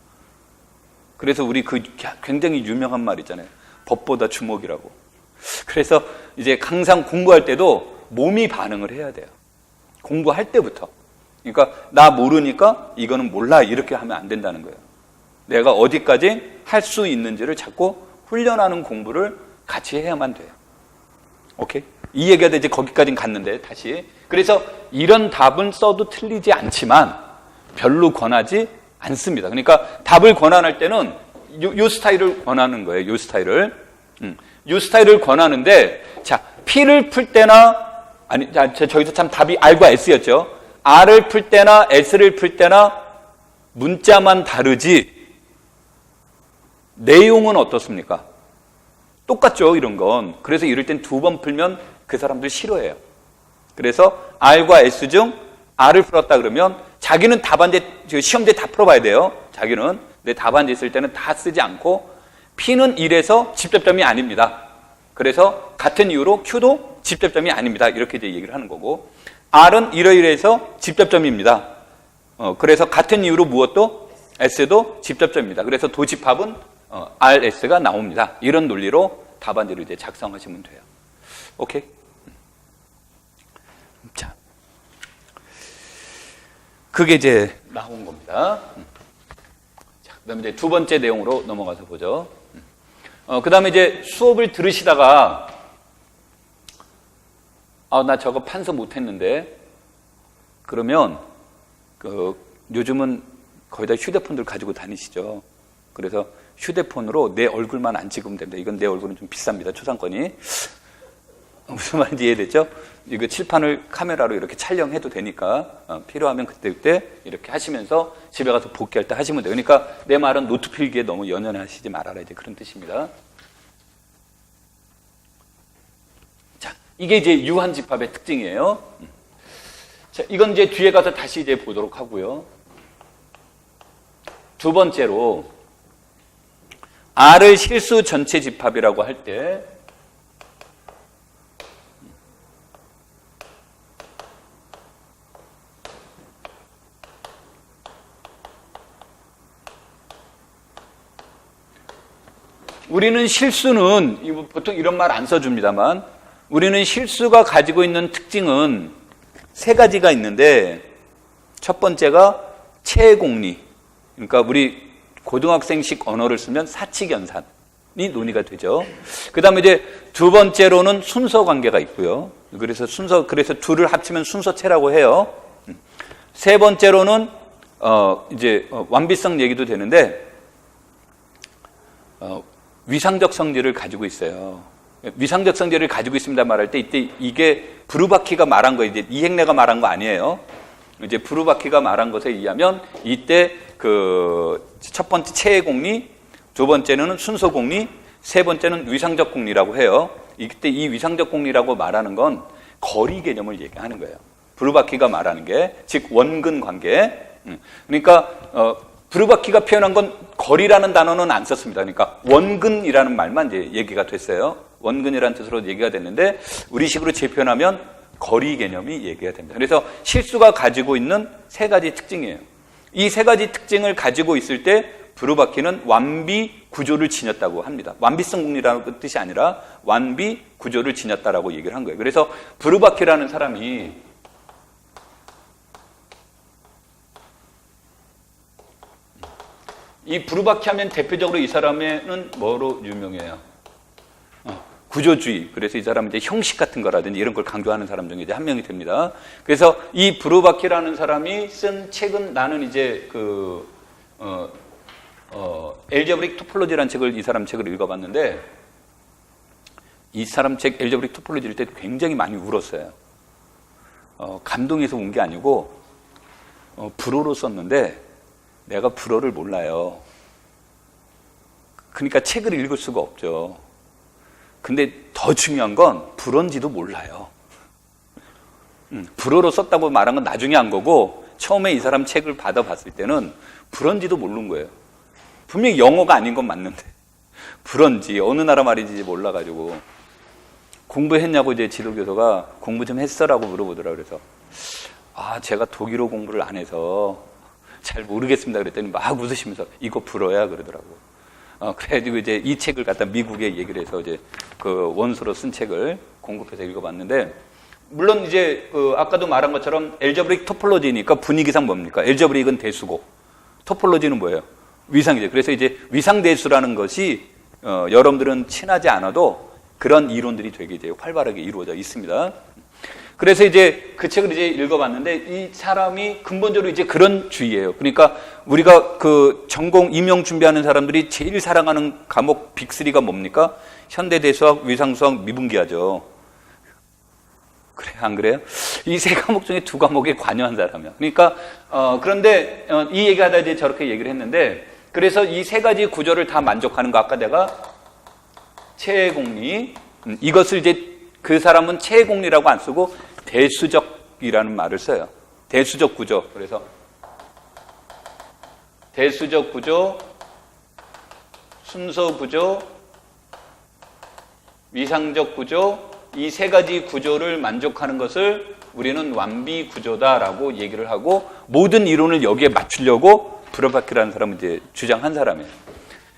그래서 우리 그 굉장히 유명한 말 있잖아요. 법보다 주먹이라고. 그래서 이제 항상 공부할 때도 몸이 반응을 해야 돼요. 공부할 때부터. 그러니까 나 모르니까 이거는 몰라 이렇게 하면 안 된다는 거예요. 내가 어디까지 할 수 있는지를 자꾸 훈련하는 공부를 같이 해야만 돼요. 오케이? 이 얘기가 이제 거기까지 갔는데 다시. 그래서 이런 답은 써도 틀리지 않지만 별로 권하지 않습니다. 그러니까 답을 권한할 때는 요 스타일을 권하는 거예요. 요 스타일을. 요 스타일을 권하는데, 자, P를 풀 때나, 아니, 자, 저기서 참 답이 R과 S였죠. R을 풀 때나 S를 풀 때나 문자만 다르지, 내용은 어떻습니까? 똑같죠, 이런 건. 그래서 이럴 땐 두 번 풀면 그 사람들 싫어해요. 그래서 R과 S 중 R을 풀었다 그러면 자기는 답안지, 시험지에 다 풀어봐야 돼요. 자기는. 근데 답안지 있을 때는 다 쓰지 않고 P는 1에서 집접점이 아닙니다. 그래서 같은 이유로 Q도 집접점이 아닙니다. 이렇게 이제 얘기를 하는 거고, R은 이러이러해서 집접점입니다. 그래서 같은 이유로 무엇도 S도 집접점입니다. 그래서 도집합은 RS가 나옵니다. 이런 논리로 답안지를 이제 작성하시면 돼요. 오케이? 자, 그게 이제 나온 겁니다. 자, 그다음에 이제 두 번째 내용으로 넘어가서 보죠. 그 다음에 이제 수업을 들으시다가, 나 저거 판서 못했는데, 그러면, 요즘은 거의 다 휴대폰들 가지고 다니시죠. 그래서 휴대폰으로 내 얼굴만 안 찍으면 됩니다. 이건 내 얼굴은 좀 비쌉니다. 초상권이. 무슨 말인지 이해됐죠? 이거 칠판을 카메라로 이렇게 촬영해도 되니까, 필요하면 그때 이렇게 하시면서 집에 가서 복귀할 때 하시면 돼요. 그러니까 내 말은 노트 필기에 너무 연연하시지 말아라. 이제 그런 뜻입니다. 자, 이게 이제 유한집합의 특징이에요. 자, 이건 이제 뒤에 가서 다시 이제 보도록 하고요. 두 번째로, R을 실수 전체 집합이라고 할 때, 우리는 실수는, 보통 이런 말 안 써줍니다만, 우리는 실수가 가지고 있는 특징은 세 가지가 있는데, 첫 번째가 체공리. 그러니까 우리 고등학생식 언어를 쓰면 사칙연산이 논의가 되죠. 그 다음에 이제 두 번째로는 순서 관계가 있고요. 그래서 둘을 합치면 순서체라고 해요. 세 번째로는, 이제 완비성 얘기도 되는데, 위상적 성질을 가지고 있어요. 위상적 성질을 가지고 있습니다 말할 때 이때 이게 브루바키가 말한 거, 이제 이행래가 말한 거 아니에요. 이제 브루바키가 말한 것에 의하면 이때 첫 번째 체의 공리, 두 번째는 순서 공리, 세 번째는 위상적 공리라고 해요. 이때 이 위상적 공리라고 말하는 건 거리 개념을 얘기하는 거예요. 브루바키가 말하는 게, 즉 원근 관계. 그러니까 브루바키가 표현한 건 거리라는 단어는 안 썼습니다. 그러니까 원근이라는 말만 이제 얘기가 됐어요. 원근이라는 뜻으로 얘기가 됐는데 우리식으로 재표현하면 거리 개념이 얘기가 됩니다. 그래서 실수가 가지고 있는 세 가지 특징이에요. 이 세 가지 특징을 가지고 있을 때 브루바키는 완비 구조를 지녔다고 합니다. 완비성 공리라는 뜻이 아니라 완비 구조를 지녔다라고 얘기를 한 거예요. 그래서 브루바키라는 사람이 이 브루바키 하면 대표적으로 이 사람은 뭐로 유명해요? 구조주의. 그래서 이 사람은 이제 형식 같은 거라든지 이런 걸 강조하는 사람 중에 이제 한 명이 됩니다. 그래서 이 브루바키라는 사람이 쓴 책은, 나는 이제 엘제브릭 토폴로지라는 책을, 이 사람 책을 읽어봤는데, 이 사람 책 엘제브릭 토폴로지일 때 굉장히 많이 울었어요. 감동해서 운 게 아니고 불어로 썼는데 내가 불어를 몰라요. 그러니까 책을 읽을 수가 없죠. 근데 더 중요한 건 불어인지도 몰라요. 불어로 썼다고 말한 건 나중에 한 거고, 처음에 이 사람 책을 받아봤을 때는 불어인지도 모르는 거예요. 분명히 영어가 아닌 건 맞는데 불어인지 어느 나라 말인지 몰라가지고. 공부했냐고 이제 지도교수가 공부 좀 했어라고 물어보더라고요. 그래서 제가 독일어 공부를 안 해서 잘 모르겠습니다. 그랬더니 막 웃으시면서 이거 불어야 그러더라고요. 그래가지고 이제 이 책을 갖다 미국에 얘기를 해서 이제 그 원서로 쓴 책을 공급해서 읽어봤는데, 물론 이제 아까도 말한 것처럼 엘저브릭 토폴로지니까 분위기상 뭡니까? 엘저브릭은 대수고 토폴로지는 뭐예요? 위상이죠. 그래서 이제 위상대수라는 것이 여러분들은 친하지 않아도 그런 이론들이 되게 이제 활발하게 이루어져 있습니다. 그래서 이제 그 책을 이제 읽어봤는데 이 사람이 근본적으로 이제 그런 주의예요. 그러니까 우리가 그 전공 임용 준비하는 사람들이 제일 사랑하는 과목 빅3가 뭡니까? 현대대수학, 위상수학, 미분기하죠. 그래, 안 그래요? 이 세 과목 중에 두 과목에 관여한 사람이야. 그러니까 그런데 이 얘기하다 이제 저렇게 얘기를 했는데, 그래서 이 세 가지 구조를 다 만족하는 거, 아까 내가 체공리, 이것을 이제 그 사람은 체공리라고 안 쓰고 대수적이라는 말을 써요. 대수적 구조. 그래서 대수적 구조, 순서 구조, 위상적 구조, 이 세 가지 구조를 만족하는 것을 우리는 완비 구조다라고 얘기를 하고, 모든 이론을 여기에 맞추려고 브로바키라는 사람은 이제 주장한 사람이에요.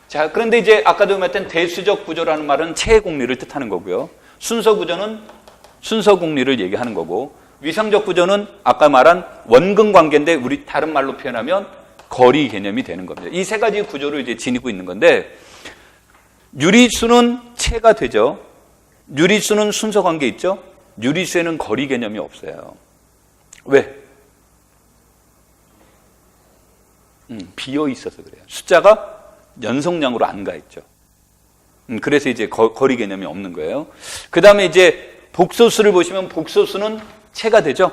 자, 그런데 이제 아까도 말했던 대수적 구조라는 말은 체공리를 뜻하는 거고요. 순서 구조는 순서 공리를 얘기하는 거고, 위상적 구조는 아까 말한 원근 관계인데 우리 다른 말로 표현하면 거리 개념이 되는 겁니다. 이 세 가지 구조를 이제 지니고 있는 건데, 유리수는 체가 되죠. 유리수는 순서 관계 있죠. 유리수에는 거리 개념이 없어요. 왜? 비어 있어서 그래요. 숫자가 연속량으로 안 가 있죠. 그래서 이제 거리 개념이 없는 거예요. 그 다음에 이제 복소수를 보시면 복소수는 체가 되죠.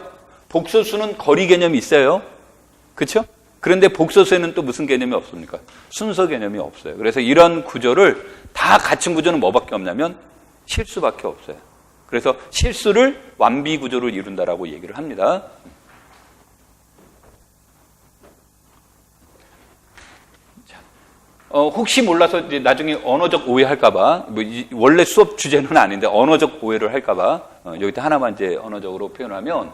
복소수는 거리 개념이 있어요. 그렇죠? 그런데 복소수에는 또 무슨 개념이 없습니까? 순서 개념이 없어요. 그래서 이런 구조를 다 갖춘 구조는 뭐밖에 없냐면 실수밖에 없어요. 그래서 실수를 완비 구조를 이룬다라고 얘기를 합니다. 혹시 몰라서 이제 나중에 언어적 오해할까봐, 원래 수업 주제는 아닌데 언어적 오해를 할까봐 여기다 하나만 이제 언어적으로 표현하면,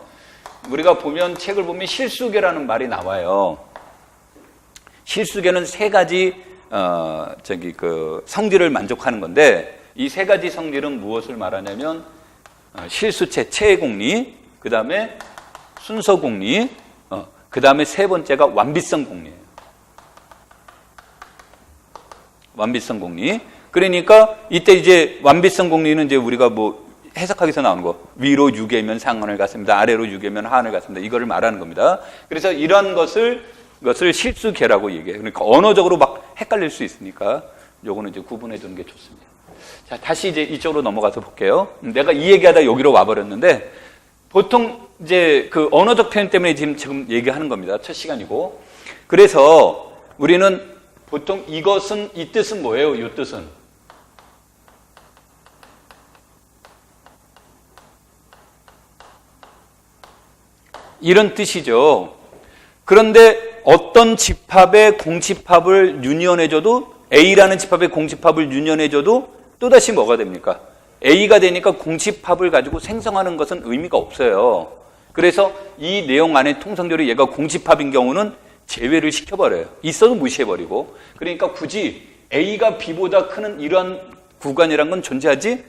우리가 보면 책을 보면 실수계라는 말이 나와요. 실수계는 세 가지 성질을 만족하는 건데, 이 세 가지 성질은 무엇을 말하냐면 실수체, 체공리, 그 다음에 순서공리, 그 다음에 세 번째가 완비성 공리예요. 완비성 공리. 그러니까 이때 이제 완비성 공리는 이제 우리가 뭐 해석하기서 나오는 거, 위로 6이면 상한을 갖습니다. 아래로 6이면 하한을 갖습니다. 이거를 말하는 겁니다. 그래서 이런 것을 실수계라고 얘기해요. 그러니까 언어적으로 막 헷갈릴 수 있으니까 요거는 이제 구분해 두는 게 좋습니다. 자, 다시 이제 이쪽으로 넘어가서 볼게요. 내가 이 얘기하다 여기로 와버렸는데, 보통 이제 그 언어적 표현 때문에 지금 얘기하는 겁니다. 첫 시간이고. 그래서 우리는 보통 이것은, 이 뜻은 뭐예요? 이 뜻은 이런 뜻이죠. 그런데 어떤 집합의 공집합을 유니언해줘도, A라는 집합의 공집합을 유니언해줘도 또다시 뭐가 됩니까? A가 되니까 공집합을 가지고 생성하는 것은 의미가 없어요. 그래서 이 내용 안에 통상적으로 얘가 공집합인 경우는 제외를 시켜버려요. 있어도 무시해버리고. 그러니까 굳이 A가 B보다 크는 이런 구간이란 건 존재하지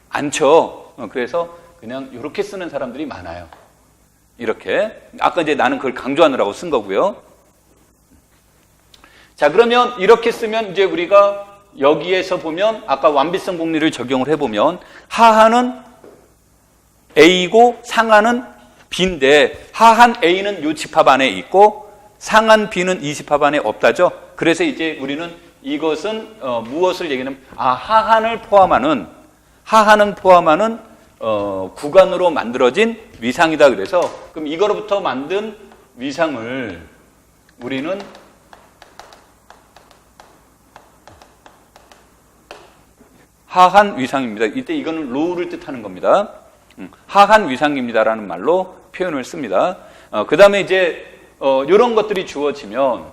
않죠. 그래서 그냥 이렇게 쓰는 사람들이 많아요. 이렇게. 아까 이제 나는 그걸 강조하느라고 쓴 거고요. 자, 그러면 이렇게 쓰면 이제 우리가 여기에서 보면 아까 완비성 공리를 적용을 해보면 하하는 A고 상하는 B인데, 하한 A는 이 집합 안에 있고 상한 B는 이 집합 안에 없다죠. 그래서 이제 우리는 이것은 무엇을 얘기하냐면 하한을 포함하는 구간으로 만들어진 위상이다. 그래서 그럼 이거로부터 만든 위상을 우리는 하한 위상입니다. 이때 이거는 로우를 뜻하는 겁니다. 하한 위상입니다라는 말로 표현을 씁니다. 그 다음에 이제 이런 것들이 주어지면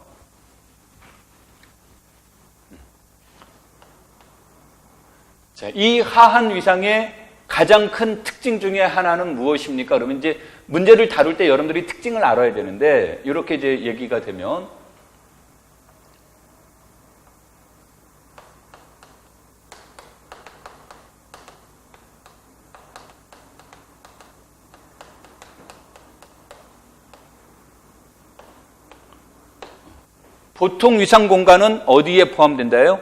자, 이 하한 위상의 가장 큰 특징 중에 하나는 무엇입니까? 그러면 이제 문제를 다룰 때 여러분들이 특징을 알아야 되는데, 이렇게 이제 얘기가 되면, 보통 위상 공간은 어디에 포함된다요?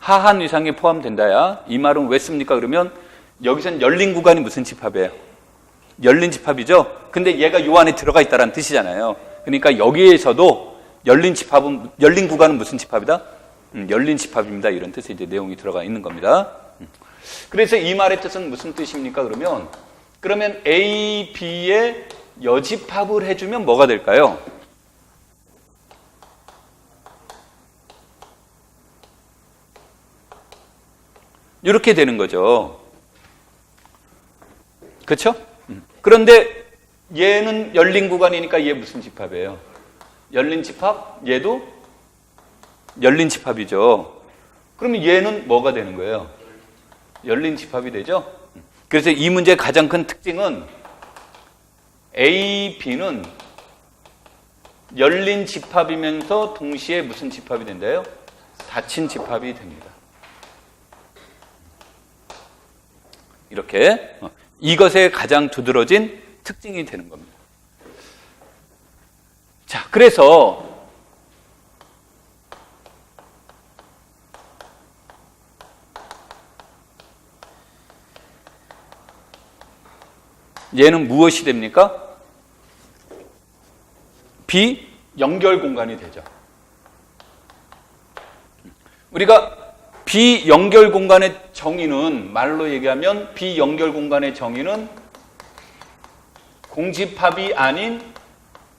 하한 위상에 포함된다야. 이 말은 왜 씁니까? 그러면 여기서는 열린 구간이 무슨 집합이에요? 열린 집합이죠. 근데 얘가 요 안에 들어가 있다는 뜻이잖아요. 그러니까 여기에서도 열린 구간은 무슨 집합이다? 열린 집합입니다. 이런 뜻의 이제 내용이 들어가 있는 겁니다. 그래서 이 말의 뜻은 무슨 뜻입니까? 그러면 A, B에 여집합을 해주면 뭐가 될까요? 이렇게 되는 거죠. 그렇죠? 그런데 얘는 열린 구간이니까 얘 무슨 집합이에요? 열린 집합? 얘도 열린 집합이죠. 그러면 얘는 뭐가 되는 거예요? 열린 집합이 되죠? 그래서 이 문제의 가장 큰 특징은 A, B는 열린 집합이면서 동시에 무슨 집합이 된다요? 닫힌 집합이 됩니다. 이렇게 이것의 가장 두드러진 특징이 되는 겁니다. 자, 그래서 얘는 무엇이 됩니까? 비연결 공간이 되죠. 우리가 비연결 공간의 정의는, 말로 얘기하면 비연결 공간의 정의는 공집합이 아닌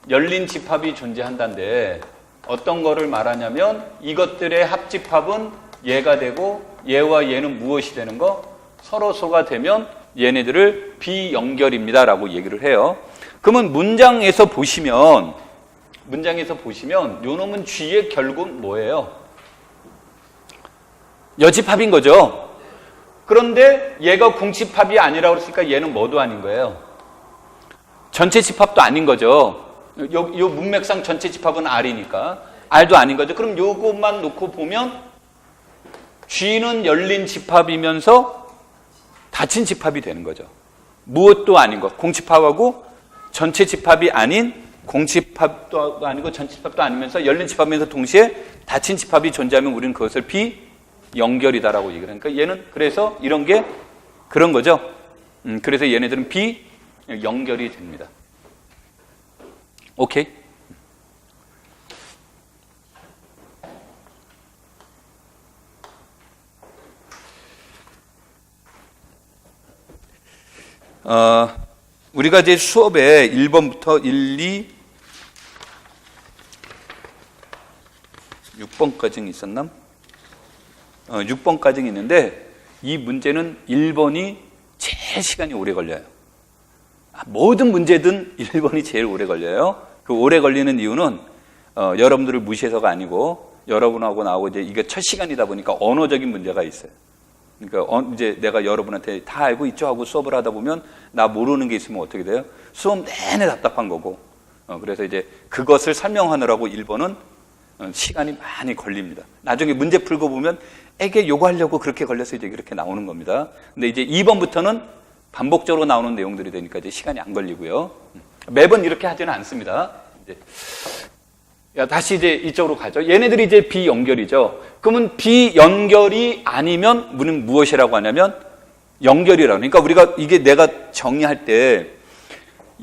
열린 집합이 존재한다는데, 어떤 거를 말하냐면 이것들의 합집합은 얘가 되고 얘와 얘는 무엇이 되는 거? 서로소가 되면 얘네들을 비연결입니다 라고 얘기를 해요. 그러면 문장에서 보시면 요 놈은 G의 결국은 뭐예요? 여집합인 거죠. 그런데 얘가 공집합이 아니라고 그랬으니까 얘는 뭐도 아닌 거예요? 전체 집합도 아닌 거죠. 요 문맥상 전체 집합은 R이니까 R도 아닌 거죠. 그럼 요것만 놓고 보면 G는 열린 집합이면서 닫힌 집합이 되는 거죠. 무엇도 아닌 것, 공집합하고 전체 집합이 아닌 공집합도 아니고 전체 집합도 아니면서 열린 집합이면서 동시에 닫힌 집합이 존재하면 우리는 그것을 비연결이다라고 얘기를 하니까 얘는 그래서 이런 게 그런 거죠. 그래서 얘네들은 비연결이 됩니다. 오케이? 우리가 이제 수업에 1번부터 1, 2, 6번까지 있었나? 6번까지 있는데 이 문제는 1번이 제일 시간이 오래 걸려요. 모든 문제든 1번이 제일 오래 걸려요. 그 오래 걸리는 이유는 여러분들을 무시해서가 아니고 여러분하고 나하고 이제 이게 첫 시간이다 보니까 언어적인 문제가 있어요. 그러니까 이제 내가 여러분한테 다 알고 있죠 하고 수업을 하다 보면 나 모르는 게 있으면 어떻게 돼요? 수업 내내 답답한 거고. 그래서 이제 그것을 설명하느라고 1번은 시간이 많이 걸립니다. 나중에 문제 풀고 보면 에게 요거 하려고 그렇게 걸려서 이제 그렇게 나오는 겁니다. 근데 이제 2번부터는 반복적으로 나오는 내용들이 되니까 이제 시간이 안 걸리고요. 매번 이렇게 하지는 않습니다. 이제 다시 이제 이쪽으로 가죠. 얘네들이 이제 비연결이죠. 그러면 비연결이 아니면 우리는 무엇이라고 하냐면 연결이라고. 그러니까 우리가 이게 내가 정의할 때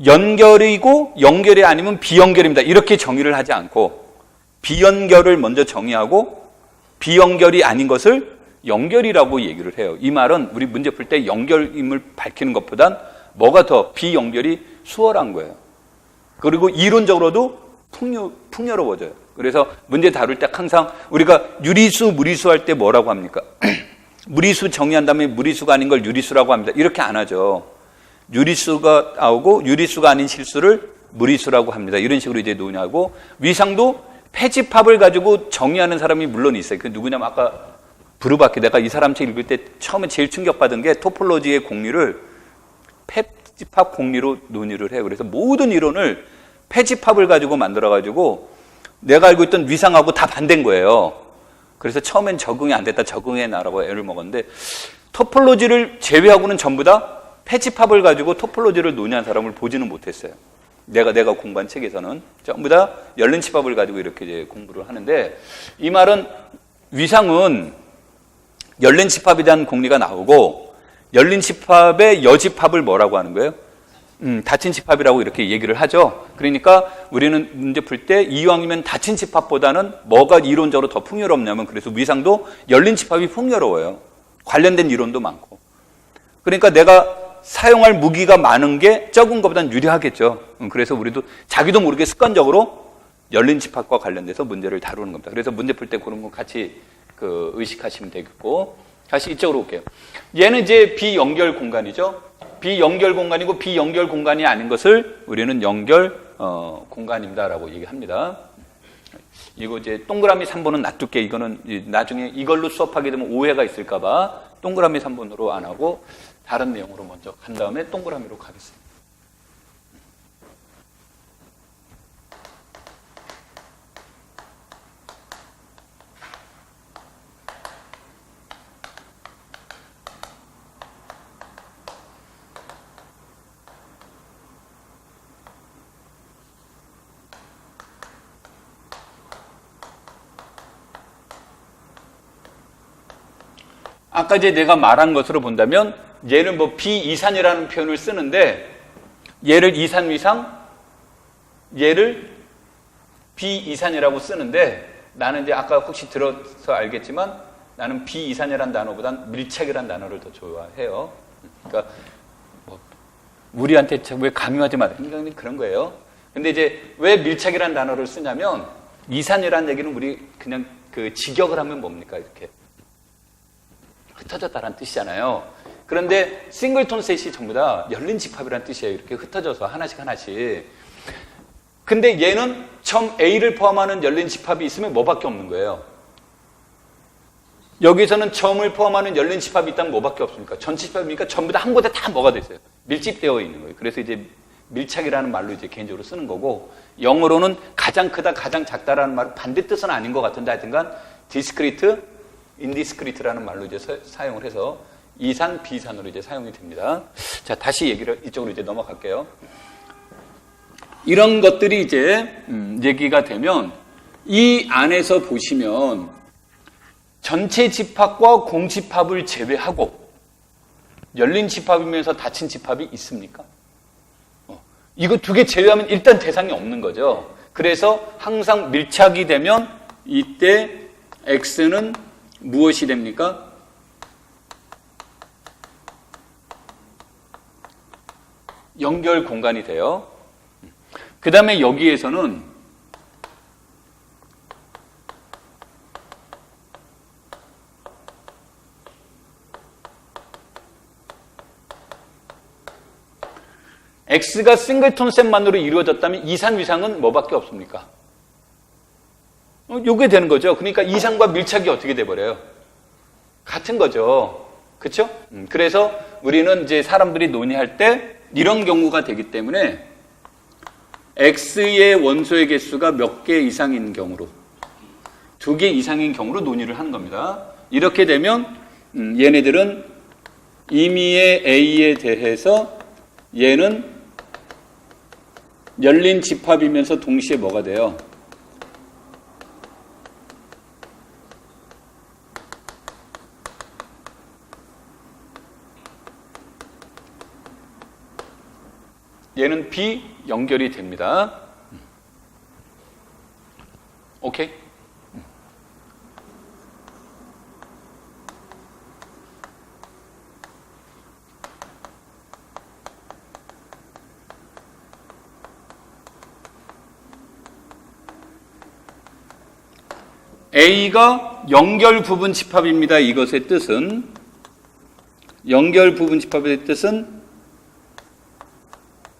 연결이고 연결이 아니면 비연결입니다. 이렇게 정의를 하지 않고 비연결을 먼저 정의하고 비연결이 아닌 것을 연결이라고 얘기를 해요. 이 말은 우리 문제 풀 때 연결임을 밝히는 것보단 뭐가 더 비연결이 수월한 거예요. 그리고 이론적으로도 풍요로워져요. 그래서 문제 다룰 때 항상 우리가 유리수, 무리수 할 때 뭐라고 합니까? 무리수 정의한 다음에 무리수가 아닌 걸 유리수라고 합니다. 이렇게 안 하죠. 유리수가 나오고 유리수가 아닌 실수를 무리수라고 합니다. 이런 식으로 이제 논의하고, 위상도 패집합을 가지고 정의하는 사람이 물론 있어요. 그 누구냐면 아까 브루바키, 내가 이 사람 책 읽을 때 처음에 제일 충격받은 게 토폴로지의 공리를 페집합 공리로 논의를 해요. 그래서 모든 이론을 페집합을 가지고 만들어가지고 내가 알고 있던 위상하고 다 반대인 거예요. 그래서 처음엔 적응이 안 됐다, 적응해 나라고 애를 먹었는데, 토폴로지를 제외하고는 전부 다 페집합을 가지고 토폴로지를 논의한 사람을 보지는 못했어요. 내가 공부한 책에서는 전부 다 열린 집합을 가지고 이렇게 이제 공부를 하는데, 이 말은 위상은 열린 집합에 대한 공리가 나오고, 열린 집합의 여집합을 뭐라고 하는 거예요? 닫힌 집합이라고 이렇게 얘기를 하죠. 그러니까 우리는 문제 풀 때 이왕이면 닫힌 집합보다는 뭐가 이론적으로 더 풍요롭냐면, 그래서 위상도 열린 집합이 풍요로워요. 관련된 이론도 많고. 그러니까 내가 사용할 무기가 많은 게 적은 것보다는 유리하겠죠. 그래서 우리도 자기도 모르게 습관적으로 열린 집합과 관련돼서 문제를 다루는 겁니다. 그래서 문제 풀 때 그런 거 같이 의식하시면 되겠고. 다시 이쪽으로 올게요. 얘는 이제 비연결 공간이죠. 비연결 공간이고, 비연결 공간이 아닌 것을 우리는 연결 공간입니다라고 얘기합니다. 이거 이제 동그라미 3번은 놔둘게. 이거는 나중에 이걸로 수업하게 되면 오해가 있을까봐 동그라미 3번으로 안 하고 다른 내용으로 먼저 간 다음에 동그라미로 가겠습니다. 아까 이제 내가 말한 것으로 본다면, 얘는 뭐 비이산이라는 표현을 쓰는데, 얘를 이산 위상, 얘를 비이산이라고 쓰는데, 나는 이제 아까 혹시 들어서 알겠지만 나는 비이산이라는 단어보단 밀착이라는 단어를 더 좋아해요. 그러니까 뭐 우리한테 왜 강요하지 마, 그런 거예요. 근데 이제 왜 밀착이라는 단어를 쓰냐면, 이산이라는 얘기는 우리 그냥 직역을 하면 뭡니까? 이렇게 흩어졌다라는 뜻이잖아요. 그런데 싱글톤 셋이 전부 다 열린 집합이라는 뜻이에요. 이렇게 흩어져서 하나씩. 근데 얘는 점 A를 포함하는 열린 집합이 있으면 뭐밖에 없는 거예요? 여기서는 점을 포함하는 열린 집합이 있다면 뭐밖에 없습니까? 전체 집합이니까 전부 다 한 곳에 다 뭐가 돼 있어요? 밀집되어 있는 거예요. 그래서 이제 밀착이라는 말로 이제 개인적으로 쓰는 거고, 영어로는 가장 크다, 가장 작다라는 말은 반대 뜻은 아닌 것 같은데, 하여튼간 디스크리트, 인디스크리트라는 말로 이제 사용을 해서 이산, 비산으로 이제 사용이 됩니다. 자, 다시 얘기를 이쪽으로 이제 넘어갈게요. 이런 것들이 이제 얘기가 되면, 이 안에서 보시면 전체 집합과 공집합을 제외하고 열린 집합이면서 닫힌 집합이 있습니까? 이거 두 개 제외하면 일단 대상이 없는 거죠. 그래서 항상 밀착이 되면 이때 X는 무엇이 됩니까? 연결 공간이 돼요. 그 다음에 여기에서는 X가 싱글톤 셋만으로 이루어졌다면 이산 위상은 뭐밖에 없습니까? 요게 되는 거죠. 그러니까 이산과 밀착이 어떻게 돼버려요? 같은 거죠. 그렇죠? 그래서 우리는 이제 사람들이 논의할 때 이런 경우가 되기 때문에 X의 원소의 개수가 몇 개 이상인 경우로, 2개 이상인 경우로 논의를 하는 겁니다. 이렇게 되면 얘네들은 임의의 A에 대해서 얘는 열린 집합이면서 동시에 뭐가 돼요? 얘는 비연결이 됩니다. 오케이? A가 연결 부분 집합입니다. 이것의 뜻은, 연결 부분 집합의 뜻은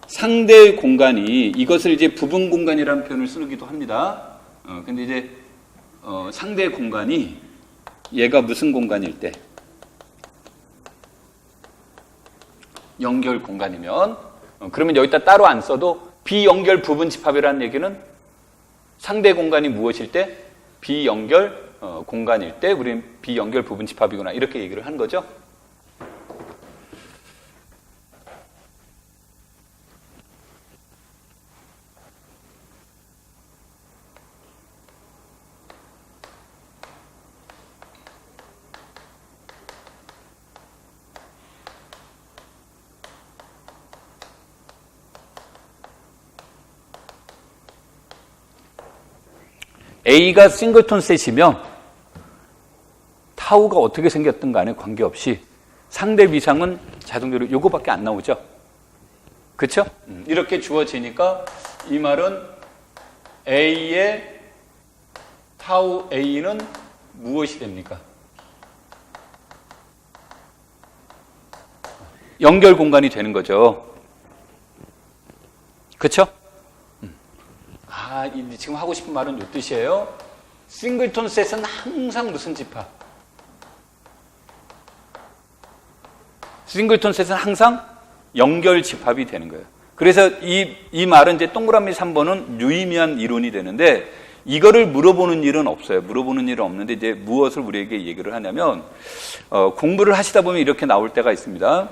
상대 공간이, 이것을 이제 부분 공간이라는 표현을 쓰기도 합니다. 근데 이제 상대 공간이 얘가 무슨 공간일 때? 연결 공간이면 그러면 여기다 따로 안 써도 비연결 부분 집합이라는 얘기는 상대 공간이 무엇일 때? 비연결 공간일 때 우리는 비연결 부분 집합이구나 이렇게 얘기를 한 거죠. A가 싱글톤 셋이면 타우가 어떻게 생겼든 간에 관계없이 상대 비상은 자동적으로 요거밖에 안 나오죠. 그렇죠? 이렇게 주어지니까 이 말은 A의 타우 A는 무엇이 됩니까? 연결 공간이 되는 거죠. 그렇죠? 지금 하고 싶은 말은 이 뜻이에요. 싱글톤 셋은 항상 무슨 집합? 싱글톤 셋은 항상 연결 집합이 되는 거예요. 그래서 이 말은 이제 동그라미 3번은 유의미한 이론이 되는데 이거를 물어보는 일은 없어요. 물어보는 일은 없는데 이제 무엇을 우리에게 얘기를 하냐면 공부를 하시다 보면 이렇게 나올 때가 있습니다.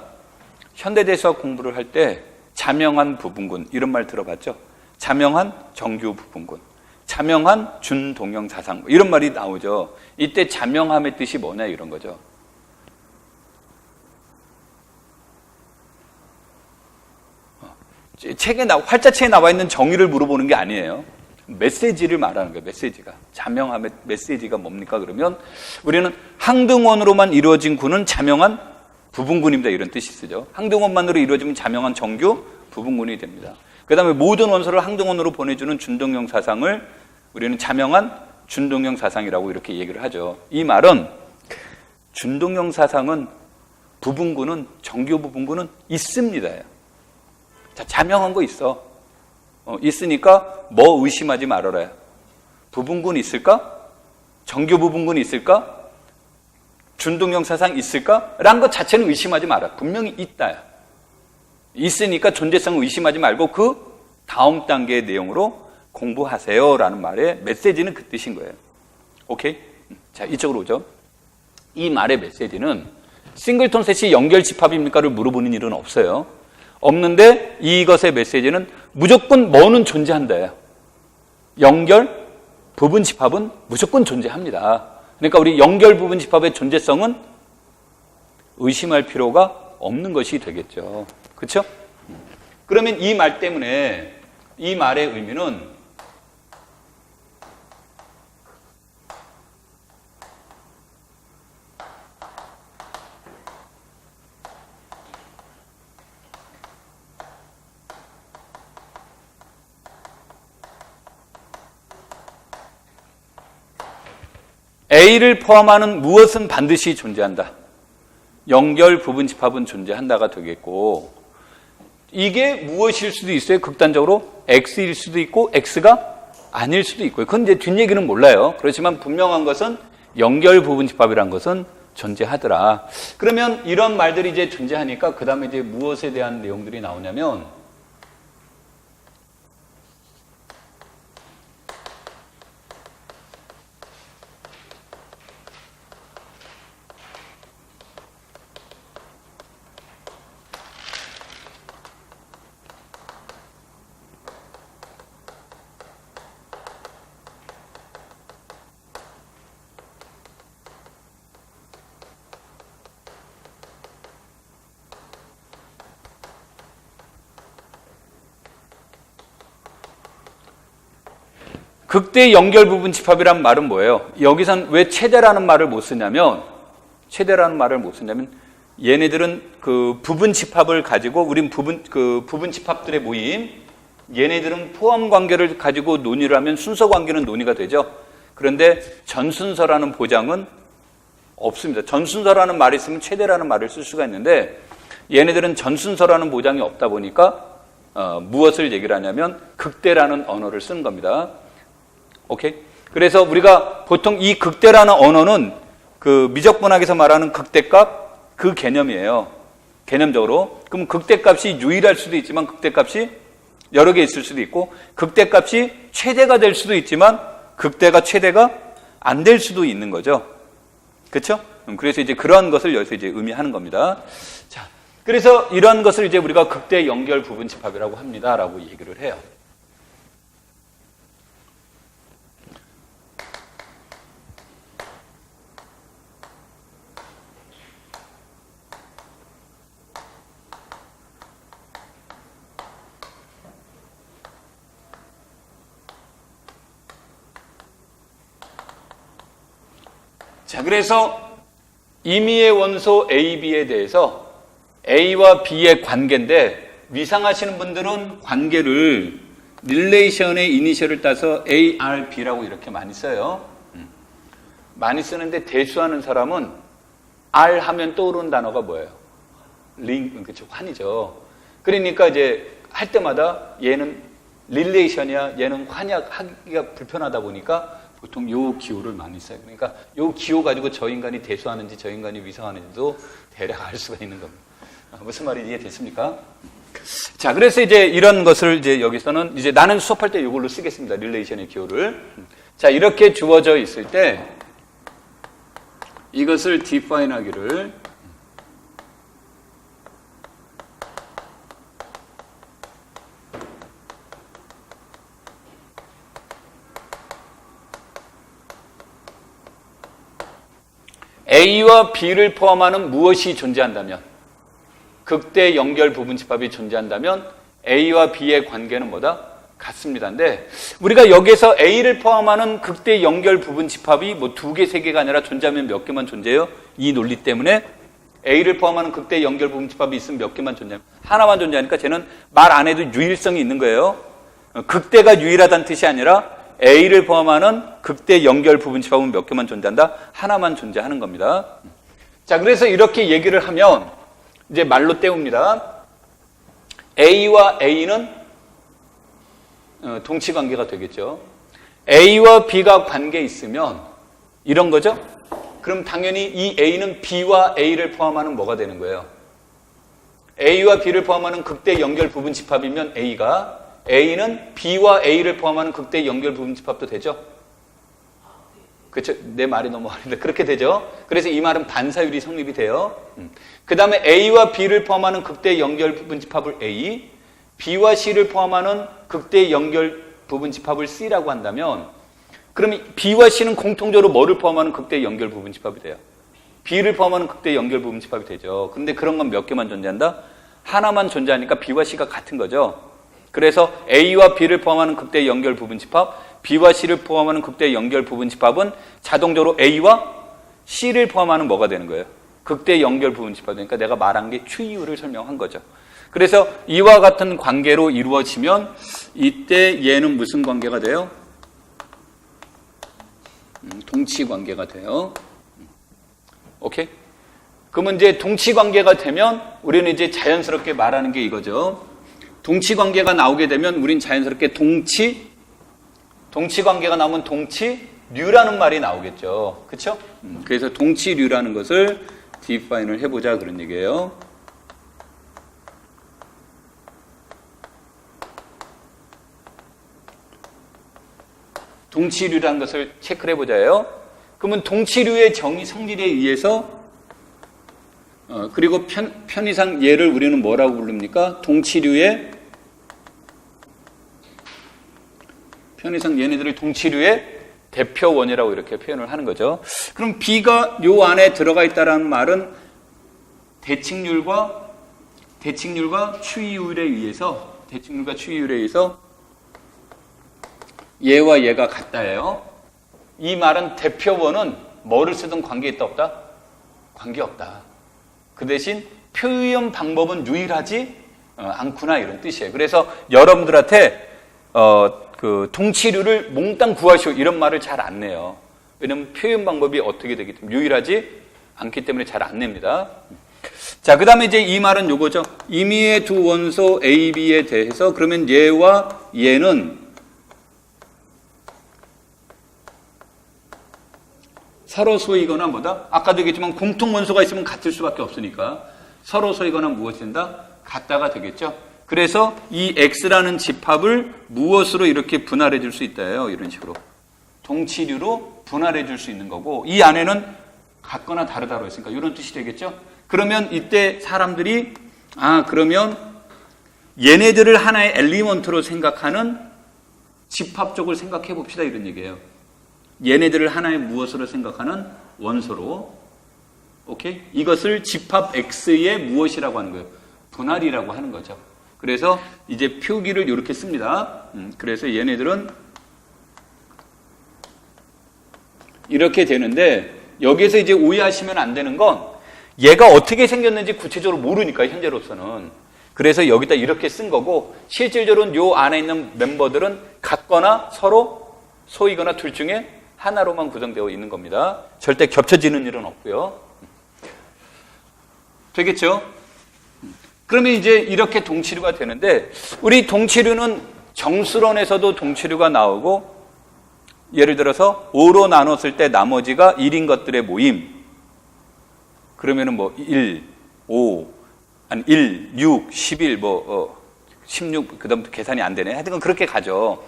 현대대수학 공부를 할 때 자명한 부분군 이런 말 들어봤죠? 자명한 정규 부분군, 자명한 준동형 사상 이런 말이 나오죠. 이때 자명함의 뜻이 뭐냐 이런 거죠. 활자체에 나와 있는 정의를 물어보는 게 아니에요. 메시지를 말하는 거예요. 메시지가. 자명함의 메시지가 뭡니까? 그러면 우리는 항등원으로만 이루어진 군은 자명한 부분군입니다. 이런 뜻이 쓰죠. 항등원만으로 이루어지면 자명한 정규 부분군이 됩니다. 그 다음에 모든 원소를 항등원으로 보내주는 준동형 사상을 우리는 자명한 준동형 사상이라고 이렇게 얘기를 하죠. 이 말은 준동형 사상은 부분군은 정규 부분군은 있습니다. 자, 자명한 거 있어. 있으니까 뭐 의심하지 말아라. 부분군 있을까? 정규 부분군 있을까? 준동형 사상 있을까? 라는 것 자체는 의심하지 마라. 분명히 있다. 있으니까 존재성을 의심하지 말고 그 다음 단계의 내용으로 공부하세요 라는 말의 메시지는 그 뜻인 거예요. 오케이? 자, 이쪽으로 오죠. 이 말의 메시지는 싱글톤 셋이 연결 집합입니까를 물어보는 일은 없어요. 없는데 이것의 메시지는 무조건 뭐는 존재한다예요. 연결 부분 집합은 무조건 존재합니다. 그러니까 우리 연결 부분 집합의 존재성은 의심할 필요가 없는 것이 되겠죠. 그렇죠? 그러면 이 말 때문에 이 말의 의미는 A를 포함하는 무엇은 반드시 존재한다. 연결 부분 집합은 존재한다가 되겠고 이게 무엇일 수도 있어요. 극단적으로 X일 수도 있고 X가 아닐 수도 있고요. 그건 이제 뒷얘기는 몰라요. 그렇지만 분명한 것은 연결 부분 집합이라는 것은 존재하더라. 그러면 이런 말들이 이제 존재하니까 그 다음에 이제 무엇에 대한 내용들이 나오냐면 극대 연결 부분 집합이란 말은 뭐예요? 여기선 왜 최대라는 말을 못 쓰냐면 얘네들은 그 부분 집합을 가지고 우린 부분 집합들의 모임 얘네들은 포함 관계를 가지고 논의를 하면 순서 관계는 논의가 되죠. 그런데 전순서라는 보장은 없습니다. 전순서라는 말이 있으면 최대라는 말을 쓸 수가 있는데 얘네들은 전순서라는 보장이 없다 보니까 무엇을 얘기를 하냐면 극대라는 언어를 쓰는 겁니다. 오케이? 그래서 우리가 보통 이 극대라는 언어는 그 미적분학에서 말하는 극대값 그 개념이에요. 개념적으로. 그럼 극대값이 유일할 수도 있지만 극대값이 여러 개 있을 수도 있고 극대값이 최대가 될 수도 있지만 극대가 최대가 안 될 수도 있는 거죠. 그렇죠? 그래서 이제 그러한 것을 여기서 이제 의미하는 겁니다. 자, 그래서 이런 것을 이제 우리가 극대 연결 부분 집합이라고 합니다라고 얘기를 해요. 자, 그래서 임의의 원소 A, B에 대해서 A와 B의 관계인데 위상하시는 분들은 관계를 릴레이션의 이니셜을 따서 A, R, B라고 이렇게 많이 써요. 많이 쓰는데 대수하는 사람은 R 하면 떠오르는 단어가 뭐예요? 그렇죠. 환이죠. 그러니까 이제 할 때마다 얘는 릴레이션이야, 얘는 환약하기가 불편하다 보니까 보통 요 기호를 많이 써요. 그러니까 요 기호 가지고 저 인간이 대수하는지 저 인간이 위상하는지도 대략 알 수가 있는 겁니다. 무슨 말인지 이해됐습니까? 자, 그래서 이제 이런 것을 이제 여기서는 이제 나는 수업할 때 이걸로 쓰겠습니다. 릴레이션의 기호를. 자, 이렇게 주어져 있을 때 이것을 define 하기를 A와 B를 포함하는 무엇이 존재한다면 극대 연결 부분 집합이 존재한다면 A와 B의 관계는 뭐다? 같습니다인데 우리가 여기서 A를 포함하는 극대 연결 부분 집합이 뭐 2개, 3개가 아니라 존재하면 몇 개만 존재해요? 이 논리 때문에 A를 포함하는 극대 연결 부분 집합이 있으면 몇 개만 존재해요? 하나만 존재하니까 쟤는 말 안 해도 유일성이 있는 거예요. 극대가 유일하다는 뜻이 아니라 A를 포함하는 극대 연결 부분 집합은 몇 개만 존재한다? 하나만 존재하는 겁니다. 자, 그래서 이렇게 얘기를 하면 이제 말로 때웁니다. A와 A는 동치 관계가 되겠죠. A와 B가 관계 있으면 이런 거죠. 그럼 당연히 이 A는 B와 A를 포함하는 뭐가 되는 거예요? A와 B를 포함하는 극대 연결 부분 집합이면 A는 B와 A를 포함하는 극대 연결 부분 집합도 되죠? 그렇죠? 내 말이 너무 어린데 그렇게 되죠? 그래서 이 말은 반사율이 성립이 돼요. 그 다음에 A와 B를 포함하는 극대 연결 부분 집합을 A, B와 C를 포함하는 극대 연결 부분 집합을 C라고 한다면 그러면 B와 C는 공통적으로 뭐를 포함하는 극대 연결 부분 집합이 돼요? B를 포함하는 극대 연결 부분 집합이 되죠. 그런데 그런 건 몇 개만 존재한다? 하나만 존재하니까 B와 C가 같은 거죠. 그래서 A와 B를 포함하는 극대 연결 부분 집합, B와 C를 포함하는 극대 연결 부분 집합은 자동적으로 A와 C를 포함하는 뭐가 되는 거예요? 극대 연결 부분 집합. 그러니까 내가 말한 게 추이율을 설명한 거죠. 그래서 이와 같은 관계로 이루어지면 이때 얘는 무슨 관계가 돼요? 동치 관계가 돼요. 오케이? 그러면 이제 동치 관계가 되면 우리는 이제 자연스럽게 말하는 게 이거죠. 동치 관계가 나오게 되면 우린 자연스럽게 동치 관계가 나오면 동치류라는 말이 나오겠죠. 그렇죠? 그래서 동치류라는 것을 디파인을 해보자 그런 얘기예요. 동치류라는 것을 체크를 해보자예요. 그러면 동치류의 정의 성질에 의해서 그리고 편의상 얘를 우리는 뭐라고 부릅니까? 동치류의 편의상 얘네들을 동치류의 대표원이라고 이렇게 표현을 하는 거죠. 그럼 B가 요 안에 들어가 있다는 말은 대칭률과 추이율에 의해서 얘와 얘가 같다예요. 이 말은 대표원은 뭐를 쓰든 관계 있다 없다? 관계 없다. 그 대신 표현 방법은 유일하지 않구나 이런 뜻이에요. 그래서 여러분들한테 그 동치류를 몽땅 구하시오 이런 말을 잘 안 내요. 왜냐하면 표현 방법이 어떻게 되기 때문에 유일하지 않기 때문에 잘 안 냅니다. 자, 그 다음에 이제 이 말은 요거죠. 임의의 두 원소 A, B에 대해서 그러면 얘와 얘는 서로 소이거나 뭐다? 아까도 얘기했지만 공통 원소가 있으면 같을 수밖에 없으니까 서로 소이거나 무엇이 된다? 같다가 되겠죠. 그래서 이 X라는 집합을 무엇으로 이렇게 분할해 줄 수 있다요. 이런 식으로. 동치류로 분할해 줄 수 있는 거고 이 안에는 같거나 다르다고 했으니까 이런 뜻이 되겠죠. 그러면 이때 사람들이 그러면 얘네들을 하나의 엘리먼트로 생각하는 집합 쪽을 생각해 봅시다 이런 얘기예요. 얘네들을 하나의 무엇으로 생각하는 원소로. 오케이? 이것을 집합 X의 무엇이라고 하는 거예요? 분할이라고 하는 거죠. 그래서 이제 표기를 이렇게 씁니다. 그래서 얘네들은 이렇게 되는데 여기에서 이제 오해하시면 안 되는 건 얘가 어떻게 생겼는지 구체적으로 모르니까 현재로서는. 그래서 여기다 이렇게 쓴 거고 실질적으로는 요 안에 있는 멤버들은 같거나 서로 소이거나 둘 중에 하나로만 구성되어 있는 겁니다. 절대 겹쳐지는 일은 없고요. 되겠죠? 그러면 이제 이렇게 동치류가 되는데 우리 동치류는 정수론에서도 동치류가 나오고 예를 들어서 5로 나눴을 때 나머지가 1인 것들의 모임. 그러면은 뭐 1, 5, 1, 6, 11, 16, 그 다음부터 계산이 안 되네. 하여튼 그렇게 가죠.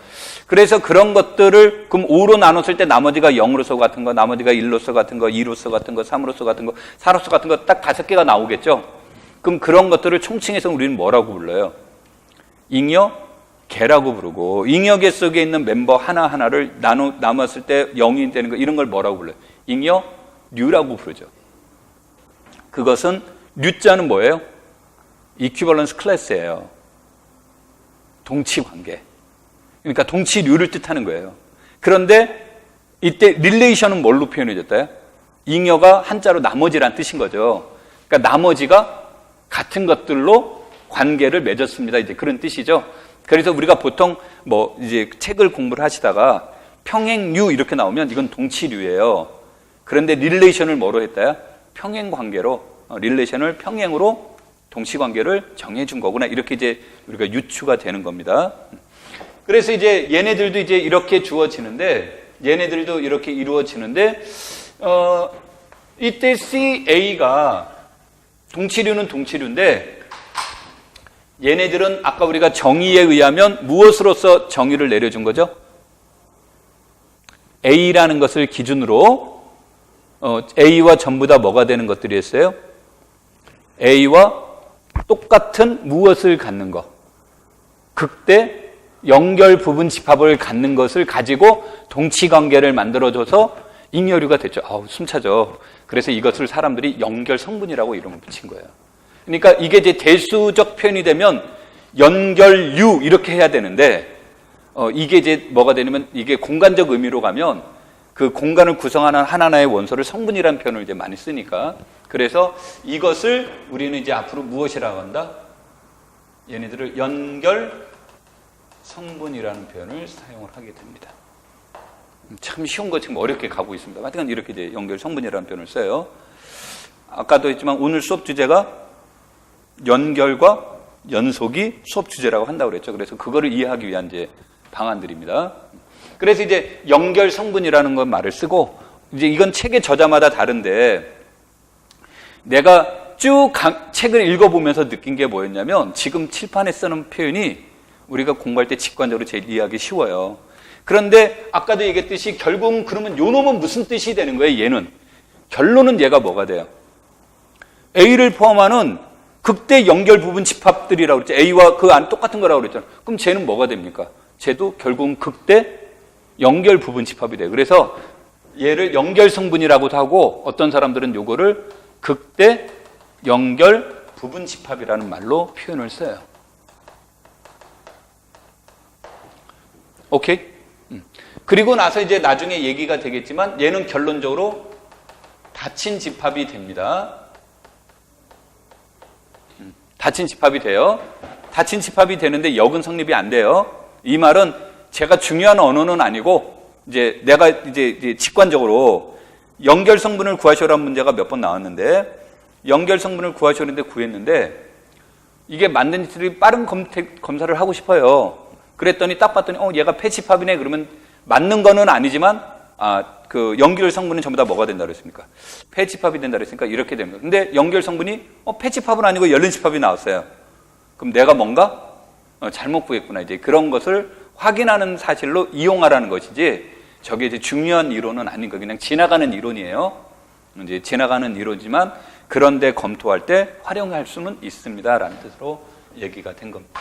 그래서 그런 것들을, 그럼 5로 나눴을 때 나머지가 0으로서 같은 거, 나머지가 1로서 같은 거, 2로서 같은 거, 3으로서 같은 거, 4로서 같은 거 딱 5개가 나오겠죠? 그럼 그런 것들을 총칭해서 우리는 뭐라고 불러요? 잉여 개라고 부르고, 잉여개 속에 있는 멤버 하나하나를 남았을 때 0이 되는 거, 이런 걸 뭐라고 불러요? 잉여 류라고 부르죠. 그것은, 류자는 뭐예요? 이퀴벌런스 클래스예요. 동치 관계. 그러니까 동치류를 뜻하는 거예요. 그런데 이때 릴레이션은 뭘로 표현해졌다요? 잉여가 한자로 나머지란 뜻인 거죠. 그러니까 나머지가 같은 것들로 관계를 맺었습니다. 이제 그런 뜻이죠. 그래서 우리가 보통 뭐 이제 책을 공부를 하시다가 평행류 이렇게 나오면 이건 동치류예요. 그런데 릴레이션을 뭐로 했다요? 평행 관계로, 릴레이션을 평행으로 동치 관계를 정해준 거구나. 이렇게 이제 우리가 유추가 되는 겁니다. 그래서 이제 얘네들도 이제 이렇게 주어지는데, 얘네들도 이렇게 이루어지는데, 이때 CA가 동치류는 동치류인데, 얘네들은 아까 우리가 정의에 의하면 무엇으로서 정의를 내려준 거죠? A라는 것을 기준으로 A와 전부 다 뭐가 되는 것들이었어요? A와 똑같은 무엇을 갖는 것. 극대 연결 부분 집합을 갖는 것을 가지고 동치관계를 만들어줘서 잉여류가 됐죠. 숨차죠. 그래서 이것을 사람들이 연결 성분이라고 이름을 붙인 거예요. 그러니까 이게 이제 대수적 표현이 되면 연결류 이렇게 해야 되는데, 이게 이제 뭐가 되냐면 이게 공간적 의미로 가면 그 공간을 구성하는 하나하나의 원소를 성분이라는 표현을 이제 많이 쓰니까, 그래서 이것을 우리는 이제 앞으로 무엇이라고 한다? 얘네들을 연결 성분이라는 표현을 사용을 하게 됩니다. 참 쉬운 거 지금 어렵게 가고 있습니다. 하여튼 이렇게 이제 연결 성분이라는 표현을 써요. 아까도 했지만 오늘 수업 주제가 연결과 연속이 수업 주제라고 한다고 그랬죠. 그래서 그거를 이해하기 위한 이제 방안들입니다. 그래서 이제 연결 성분이라는 건 말을 쓰고, 이제 이건 책의 저자마다 다른데, 내가 쭉 책을 읽어보면서 느낀 게 뭐였냐면, 지금 칠판에 쓰는 표현이 우리가 공부할 때 직관적으로 제일 이해하기 쉬워요. 그런데 아까도 얘기했듯이 결국은 그러면 요 놈은 무슨 뜻이 되는 거예요, 얘는? 결론은 얘가 뭐가 돼요? A를 포함하는 극대 연결 부분 집합들이라고 그랬죠. A와 그 안 똑같은 거라고 그랬잖아요. 그럼 쟤는 뭐가 됩니까? 쟤도 결국은 극대 연결 부분 집합이 돼요. 그래서 얘를 연결 성분이라고도 하고, 어떤 사람들은 요거를 극대 연결 부분 집합이라는 말로 표현을 써요. 오케이? 그리고 나서 이제 나중에 얘기가 되겠지만 얘는 결론적으로 닫힌 집합이 됩니다. 닫힌 집합이 돼요. 닫힌 집합이 되는데 역은 성립이 안 돼요. 이 말은 제가 중요한 언어는 아니고, 이제 내가 이제 직관적으로 연결 성분을 구하시라는 문제가 몇 번 나왔는데, 연결 성분을 구하시는데 구했는데, 이게 맞는지를 빠른 검사를 하고 싶어요. 그랬더니 딱 봤더니, 얘가 패집합이네. 그러면 맞는 거는 아니지만 그 연결 성분은 전부 다 뭐가 된다 그랬습니까? 폐집합이 된다 그랬으니까 이렇게 됩니다. 근데 연결 성분이 폐집합은 아니고 열린집합이 나왔어요. 그럼 내가 뭔가 잘못 구했구나. 이제 그런 것을 확인하는 사실로 이용하라는 것이지 저게 이제 중요한 이론은 아닌 거, 그냥 지나가는 이론이에요. 이제 지나가는 이론이지만 그런데 검토할 때 활용할 수는 있습니다라는 뜻으로 얘기가 된 겁니다.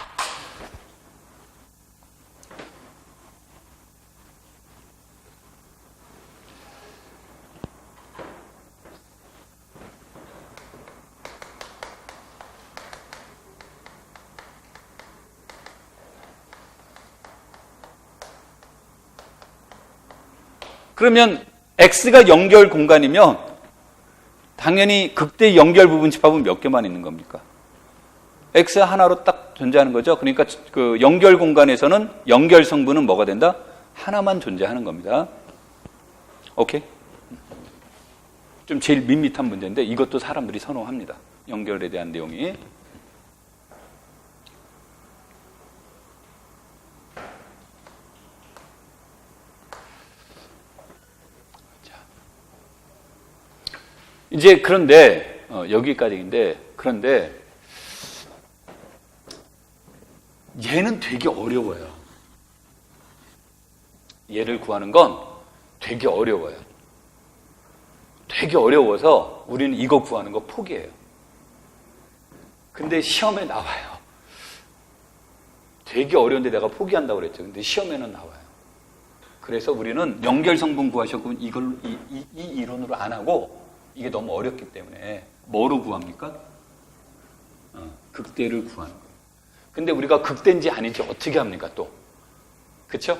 그러면 X가 연결 공간이면 당연히 극대 연결 부분 집합은 몇 개만 있는 겁니까? X 하나로 딱 존재하는 거죠. 그러니까 그 연결 공간에서는 연결 성분은 뭐가 된다? 하나만 존재하는 겁니다. 오케이? 좀 제일 밋밋한 문제인데 이것도 사람들이 선호합니다. 연결에 대한 내용이. 이제 그런데 여기까지인데 그런데 얘는 되게 어려워요. 얘를 구하는 건 되게 어려워요. 되게 어려워서 우리는 이거 구하는 거 포기해요. 근데 시험에 나와요. 되게 어려운데 내가 포기한다고 그랬죠. 근데 시험에는 나와요. 그래서 우리는 연결 성분 구하셨고 이걸로 이 이론으로 안 하고 이게 너무 어렵기 때문에 뭐로 구합니까? 극대를 구하는 거예요. 근데 우리가 극대인지 아닌지 어떻게 합니까 또? 그렇죠?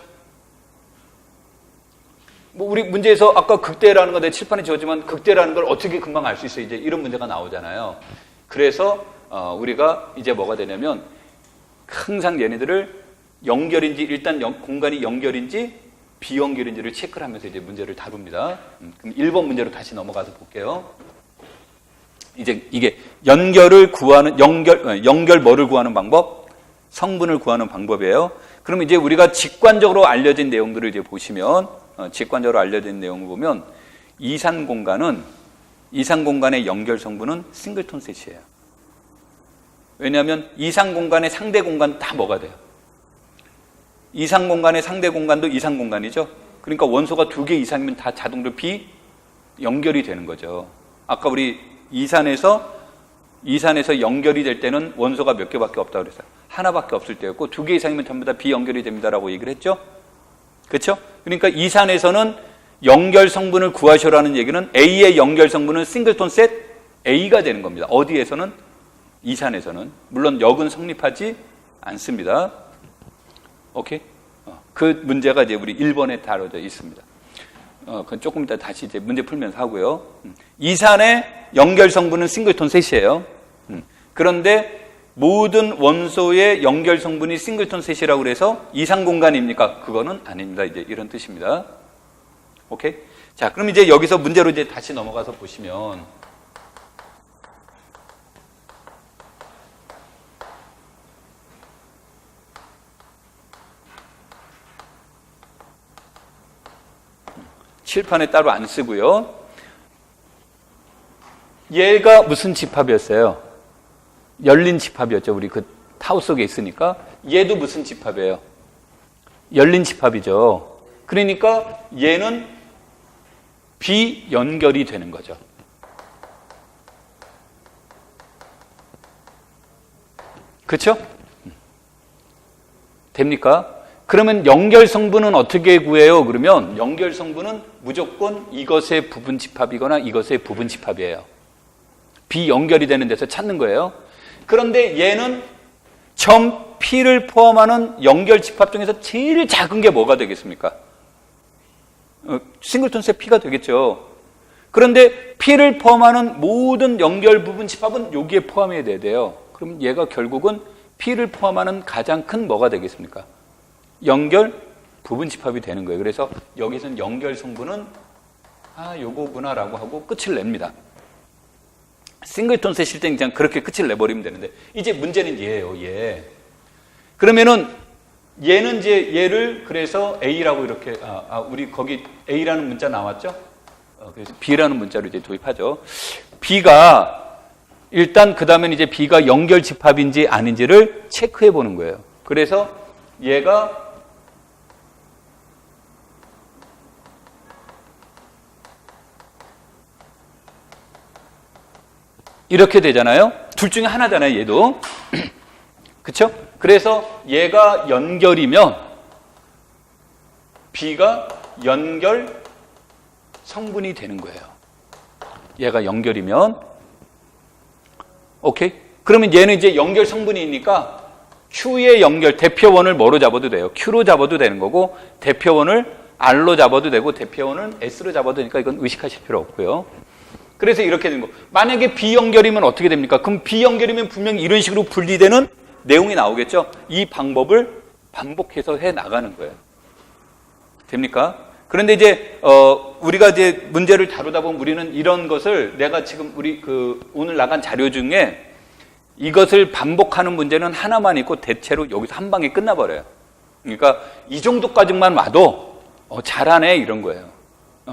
뭐 우리 문제에서 아까 극대라는 거 내 칠판에 지었지만 극대라는 걸 어떻게 금방 알 수 있어요? 이제 이런 문제가 나오잖아요. 그래서 우리가 이제 뭐가 되냐면 항상 얘네들을 연결인지 일단 공간이 연결인지 비연결인지를 체크를 하면서 이제 문제를 다룹니다. 그럼 1번 문제로 다시 넘어가서 볼게요. 이제 이게 연결을 구하는, 연결 뭐를 구하는 방법? 성분을 구하는 방법이에요. 그러면 이제 우리가 직관적으로 알려진 내용들을 이제 보시면, 직관적으로 알려진 내용을 보면, 이산 공간의 연결 성분은 싱글톤 셋이에요. 왜냐하면 이산 공간의 상대 공간 다 뭐가 돼요? 이상 공간의 상대 공간도 이상 공간이죠. 그러니까 원소가 2개 이상이면 다 자동으로 비연결이 되는 거죠. 아까 우리 이산에서 연결이 될 때는 원소가 몇 개밖에 없다고 그랬어요. 하나밖에 없을 때였고 2개 이상이면 전부 다 비연결이 됩니다라고 얘기를 했죠. 그렇죠? 그러니까 이산에서는 연결 성분을 구하셔라는 얘기는 A의 연결 성분은 싱글톤 셋 A가 되는 겁니다. 어디에서는? 이산에서는. 물론 역은 성립하지 않습니다. 오케이? 그 문제가 이제 우리 1번에 다뤄져 있습니다. 그건 조금 이따 다시 이제 문제 풀면서 하고요. 이산의 연결 성분은 싱글톤 셋이에요. 그런데 모든 원소의 연결 성분이 싱글톤 셋이라고 그래서 이상 공간입니까? 그거는 아닙니다. 이제 이런 뜻입니다. 오케이? 자, 그럼 이제 여기서 문제로 이제 다시 넘어가서 보시면 칠판에 따로 안 쓰고요. 얘가 무슨 집합이었어요? 열린 집합이었죠. 우리 그 타우 속에 있으니까. 얘도 무슨 집합이에요? 열린 집합이죠. 그러니까 얘는 비연결이 되는 거죠. 그렇죠? 됩니까? 그러면 연결 성분은 어떻게 구해요? 그러면 연결 성분은 무조건 이것의 부분 집합이거나 이것의 부분 집합이에요. 비연결이 되는 데서 찾는 거예요. 그런데 얘는 점 P를 포함하는 연결 집합 중에서 제일 작은 게 뭐가 되겠습니까? 싱글톤 셋 P가 되겠죠. 그런데 P를 포함하는 모든 연결 부분 집합은 여기에 포함해야 돼요. 그럼 얘가 결국은 P를 포함하는 가장 큰 뭐가 되겠습니까? 연결 부분 집합이 되는 거예요. 그래서 여기서는 연결 성분은 요거구나라고 하고 끝을 냅니다. 싱글톤 셋일 땐 그냥 그렇게 끝을 내버리면 되는데 이제 문제는 얘예요. 얘. 그러면은 얘는 이제 얘를 그래서 A라고 이렇게 우리 거기 A라는 문자 나왔죠? 그래서 B라는 문자로 이제 도입하죠. B가 일단 그 다음에 이제 B가 연결 집합인지 아닌지를 체크해 보는 거예요. 그래서 얘가 이렇게 되잖아요. 둘 중에 하나잖아요, 얘도. 그쵸? 그래서 얘가 연결이면 B가 연결 성분이 되는 거예요. 얘가 연결이면. 오케이? 그러면 얘는 이제 연결 성분이니까 Q의 연결, 대표원을 뭐로 잡아도 돼요? Q로 잡아도 되는 거고, 대표원을 R로 잡아도 되고, 대표원은 S로 잡아도 되니까 이건 의식하실 필요 없고요. 그래서 이렇게 되는 거. 만약에 비연결이면 어떻게 됩니까? 그럼 비연결이면 분명히 이런 식으로 분리되는 내용이 나오겠죠? 이 방법을 반복해서 해 나가는 거예요. 됩니까? 그런데 이제, 우리가 이제 문제를 다루다 보면 우리는 이런 것을 내가 지금 우리 오늘 나간 자료 중에 이것을 반복하는 문제는 하나만 있고 대체로 여기서 한 방에 끝나버려요. 그러니까 이 정도까지만 와도, 잘하네, 이런 거예요.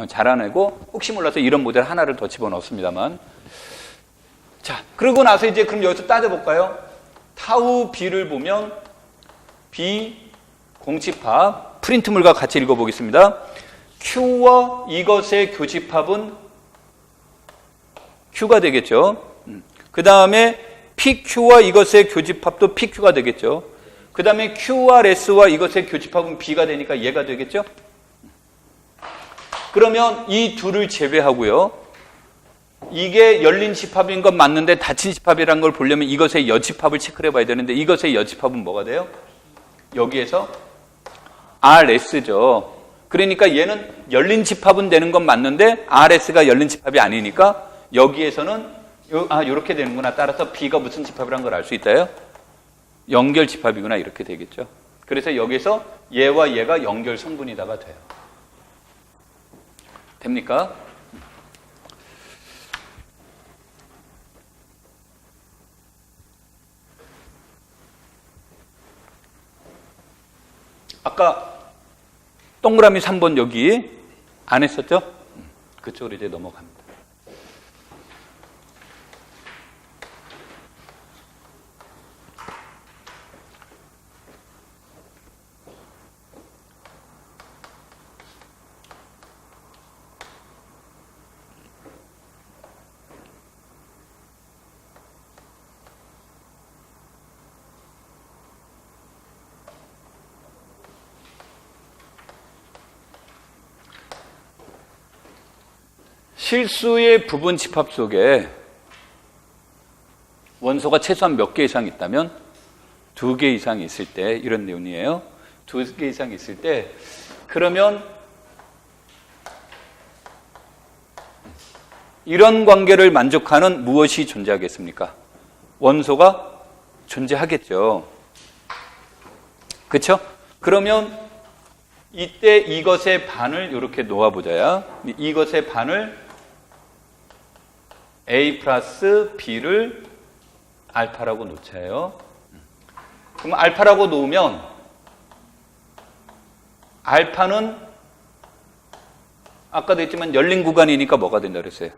잘하내고 혹시 몰라서 이런 모델 하나를 더 집어넣습니다만. 자, 그러고 나서 이제 그럼 여기서 따져볼까요? 타우 B를 보면 B 공집합 프린트물과 같이 읽어보겠습니다. Q와 이것의 교집합은 Q가 되겠죠. 그 다음에 PQ와 이것의 교집합도 PQ가 되겠죠. 그 다음에 Q와 S와 이것의 교집합은 B가 되니까 얘가 되겠죠. 그러면 이 둘을 제외하고요. 이게 열린 집합인 건 맞는데 닫힌 집합이라는 걸 보려면 이것의 여집합을 체크를 해봐야 되는데 이것의 여집합은 뭐가 돼요? 여기에서 RS죠. 그러니까 얘는 열린 집합은 되는 건 맞는데 RS가 열린 집합이 아니니까 여기에서는 이렇게 되는구나. 따라서 B가 무슨 집합이라는 걸 알 수 있다요? 연결 집합이구나. 이렇게 되겠죠. 그래서 여기서 얘와 얘가 연결 성분이다가 돼요. 됩니까? 아까 동그라미 3번 여기 안 했었죠? 그쪽으로 이제 넘어갑니다. 실수의 부분 집합 속에 원소가 최소한 몇 개 이상 있다면 2개 이상 있을 때 이런 내용이에요. 2개 이상 있을 때 그러면 이런 관계를 만족하는 무엇이 존재하겠습니까? 원소가 존재하겠죠. 그렇죠? 그러면 이때 이것의 반을 이렇게 놓아보자야. 이것의 반을 A 플러스 B를 알파라고 놓자요. 그럼 알파라고 놓으면 알파는 아까도 했지만 열린 구간이니까 뭐가 된다 그랬어요?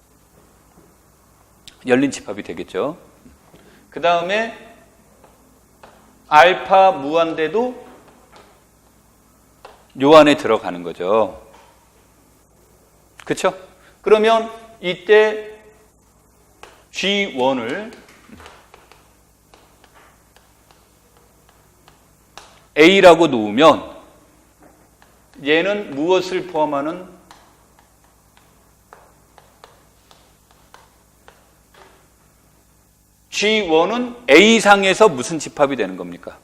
열린 집합이 되겠죠. 그 다음에 알파 무한대도 요 안에 들어가는 거죠. 그렇죠? 그러면 이때 G1을 A라고 놓으면 얘는 무엇을 포함하는 G1은 A상에서 무슨 집합이 되는 겁니까?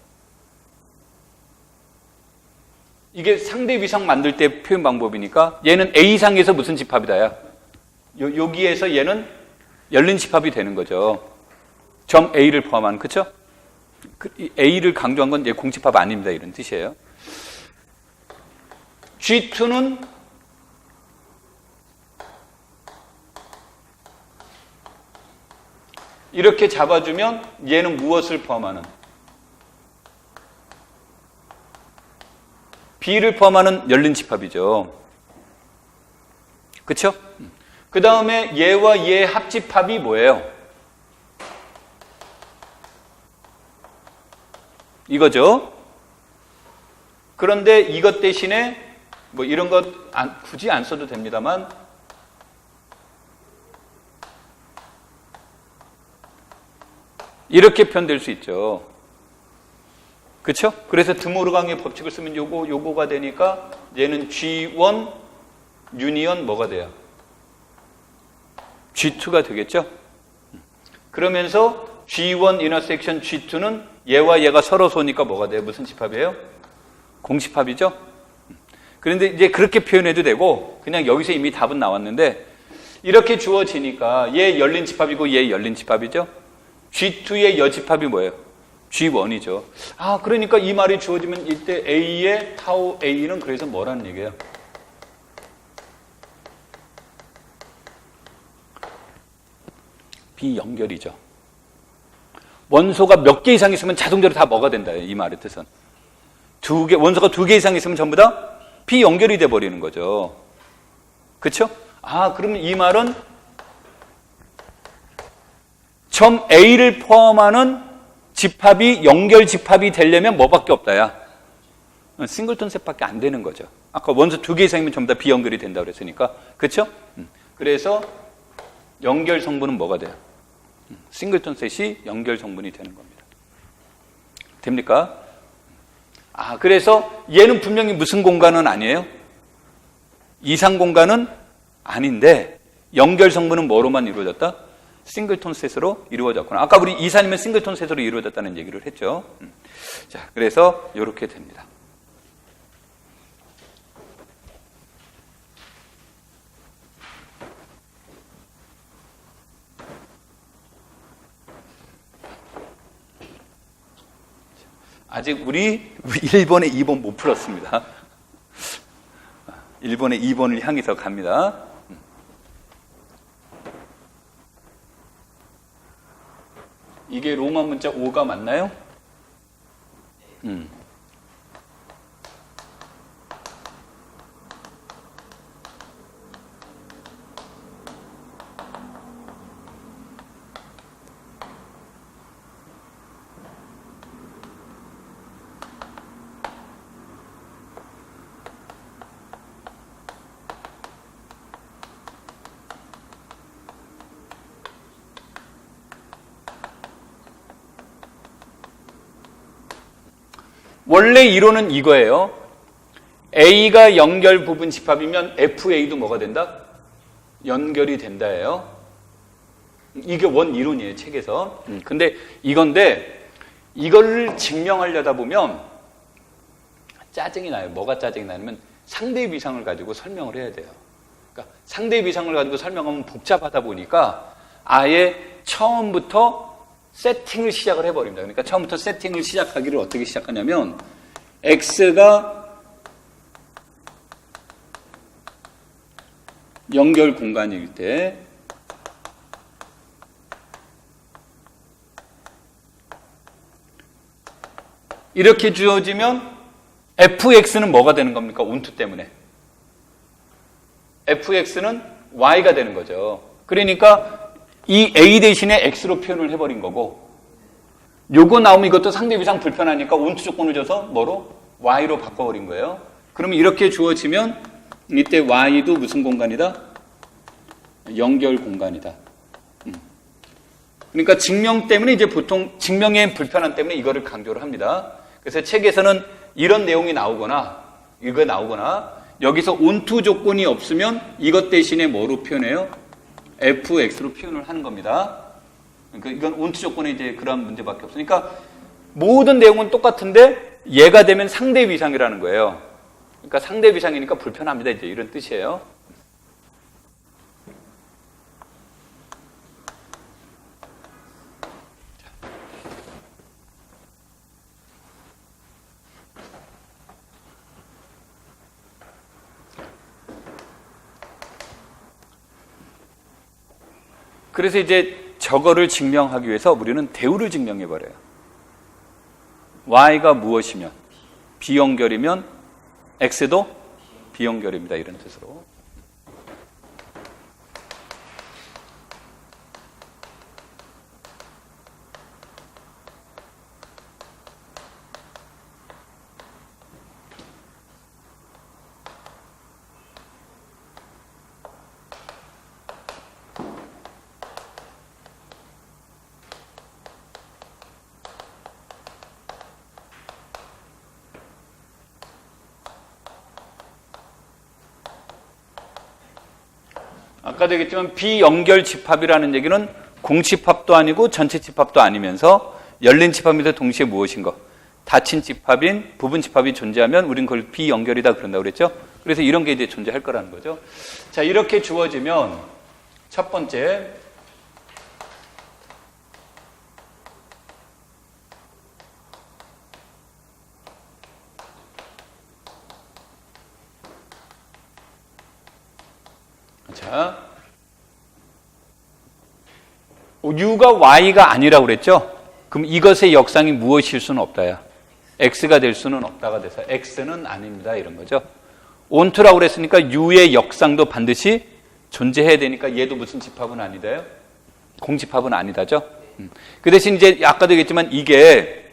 이게 상대 위상 만들 때 표현 방법이니까 얘는 A상에서 무슨 집합이다야? 여기에서 얘는 열린 집합이 되는 거죠. 점 A를 포함한, 그렇죠? A를 강조한 건 이제 공집합 아닙니다. 이런 뜻이에요. G2는 이렇게 잡아주면 얘는 무엇을 포함하는? B를 포함하는 열린 집합이죠. 그쵸? 그 다음에 얘와 얘의 합집합이 뭐예요? 이거죠. 그런데 이것 대신에 뭐 이런 것 굳이 안 써도 됩니다만 이렇게 표현될 수 있죠. 그렇죠? 그래서 드모르강의 법칙을 쓰면 요거가 되니까 얘는 G1 유니언 뭐가 돼요? G2가 되겠죠? 그러면서 G1 인터섹션 G2는 얘와 얘가 서로 쏘니까 뭐가 돼요? 무슨 집합이에요? 공집합이죠? 그런데 이제 그렇게 표현해도 되고 그냥 여기서 이미 답은 나왔는데 이렇게 주어지니까 얘 열린 집합이고 얘 열린 집합이죠? G2의 여집합이 뭐예요? G1이죠. 아, 그러니까 이 말이 주어지면 이때 A의 타우 A는 그래서 뭐라는 얘기예요? 비연결이죠. 원소가 몇 개 이상 있으면 자동적으로 다 뭐가 된다. 이 말의 뜻은. 원소가 2개 이상 있으면 전부 다 비연결이 돼버리는 거죠. 그렇죠? 아, 그러면 이 말은 점 A를 포함하는 집합이 연결 집합이 되려면 뭐밖에 없다야? 싱글턴 셋밖에 안 되는 거죠. 아까 원소 2개 이상이면 전부 다 비연결이 된다고 그랬으니까. 그렇죠? 그래서 연결 성분은 뭐가 돼요? 싱글턴 셋이 연결 성분이 되는 겁니다. 됩니까? 아, 그래서 얘는 분명히 무슨 공간은 아니에요? 이상 공간은 아닌데 연결 성분은 뭐로만 이루어졌다? 싱글턴 셋으로 이루어졌구나. 아까 우리 이산이면 싱글턴 셋으로 이루어졌다는 얘기를 했죠. 자, 그래서 이렇게 됩니다. 아직 우리 1번에 2번 못 풀었습니다. 1번에 2번을 향해서 갑니다. 이게 로마 문자 5가 맞나요? 원래 이론은 이거예요. A가 연결 부분 집합이면 FA도 뭐가 된다? 연결이 된다예요. 이게 원 이론이에요, 책에서. 근데 이걸 증명하려다 보면 짜증이 나요. 뭐가 짜증이 나냐면 상대 비상을 가지고 설명을 해야 돼요. 그러니까 상대 비상을 가지고 설명하면 복잡하다 보니까 아예 처음부터 세팅을 시작을 해버립니다. 그러니까 처음부터 세팅을 시작하기를 어떻게 시작하냐면 X가 연결 공간일 때 이렇게 주어지면 fx는 뭐가 되는 겁니까? 온투 때문에. fx는 y가 되는 거죠. 그러니까 이 a 대신에 x로 표현을 해버린 거고 요거 나오면 이것도 상대 비상 불편하니까 온투 조건을 줘서 뭐로? y로 바꿔버린 거예요. 그러면 이렇게 주어지면 이때 y도 무슨 공간이다? 연결 공간이다. 그러니까 증명 때문에 이제 보통 증명의 불편함 때문에 이거를 강조를 합니다. 그래서 책에서는 이런 내용이 나오거나 이거 나오거나 여기서 온투 조건이 없으면 이것 대신에 뭐로 표현해요? fx로 표현을 하는 겁니다. 그러니까 이건 온투 조건에 이제 그런 문제밖에 없으니까 모든 내용은 똑같은데 얘가 되면 상대 비상이라는 거예요. 그러니까 상대 비상이니까 불편합니다. 이제 이런 뜻이에요. 그래서 이제 저거를 증명하기 위해서 우리는 대우를 증명해버려요. y가 무엇이면 비연결이면 X도 비연결입니다. 이런 뜻으로. 아까도 얘기했지만 비연결 집합이라는 얘기는 공집합도 아니고 전체 집합도 아니면서 열린 집합에서 동시에 무엇인 거? 닫힌 집합인 부분 집합이 존재하면 우린 그걸 비연결이다 그런다고 그랬죠? 그래서 이런 게 이제 존재할 거라는 거죠. 자, 이렇게 주어지면 첫 번째 자, U가 Y가 아니라고 그랬죠? 그럼 이것의 역상이 무엇일 수는 없다야. X가 될 수는 없다가 돼서 X는 아닙니다. 이런 거죠. 온투라고 그랬으니까 U의 역상도 반드시 존재해야 되니까 얘도 무슨 집합은 아니다요? 공집합은 아니다죠? 그 대신 이제 아까도 얘기했지만 이게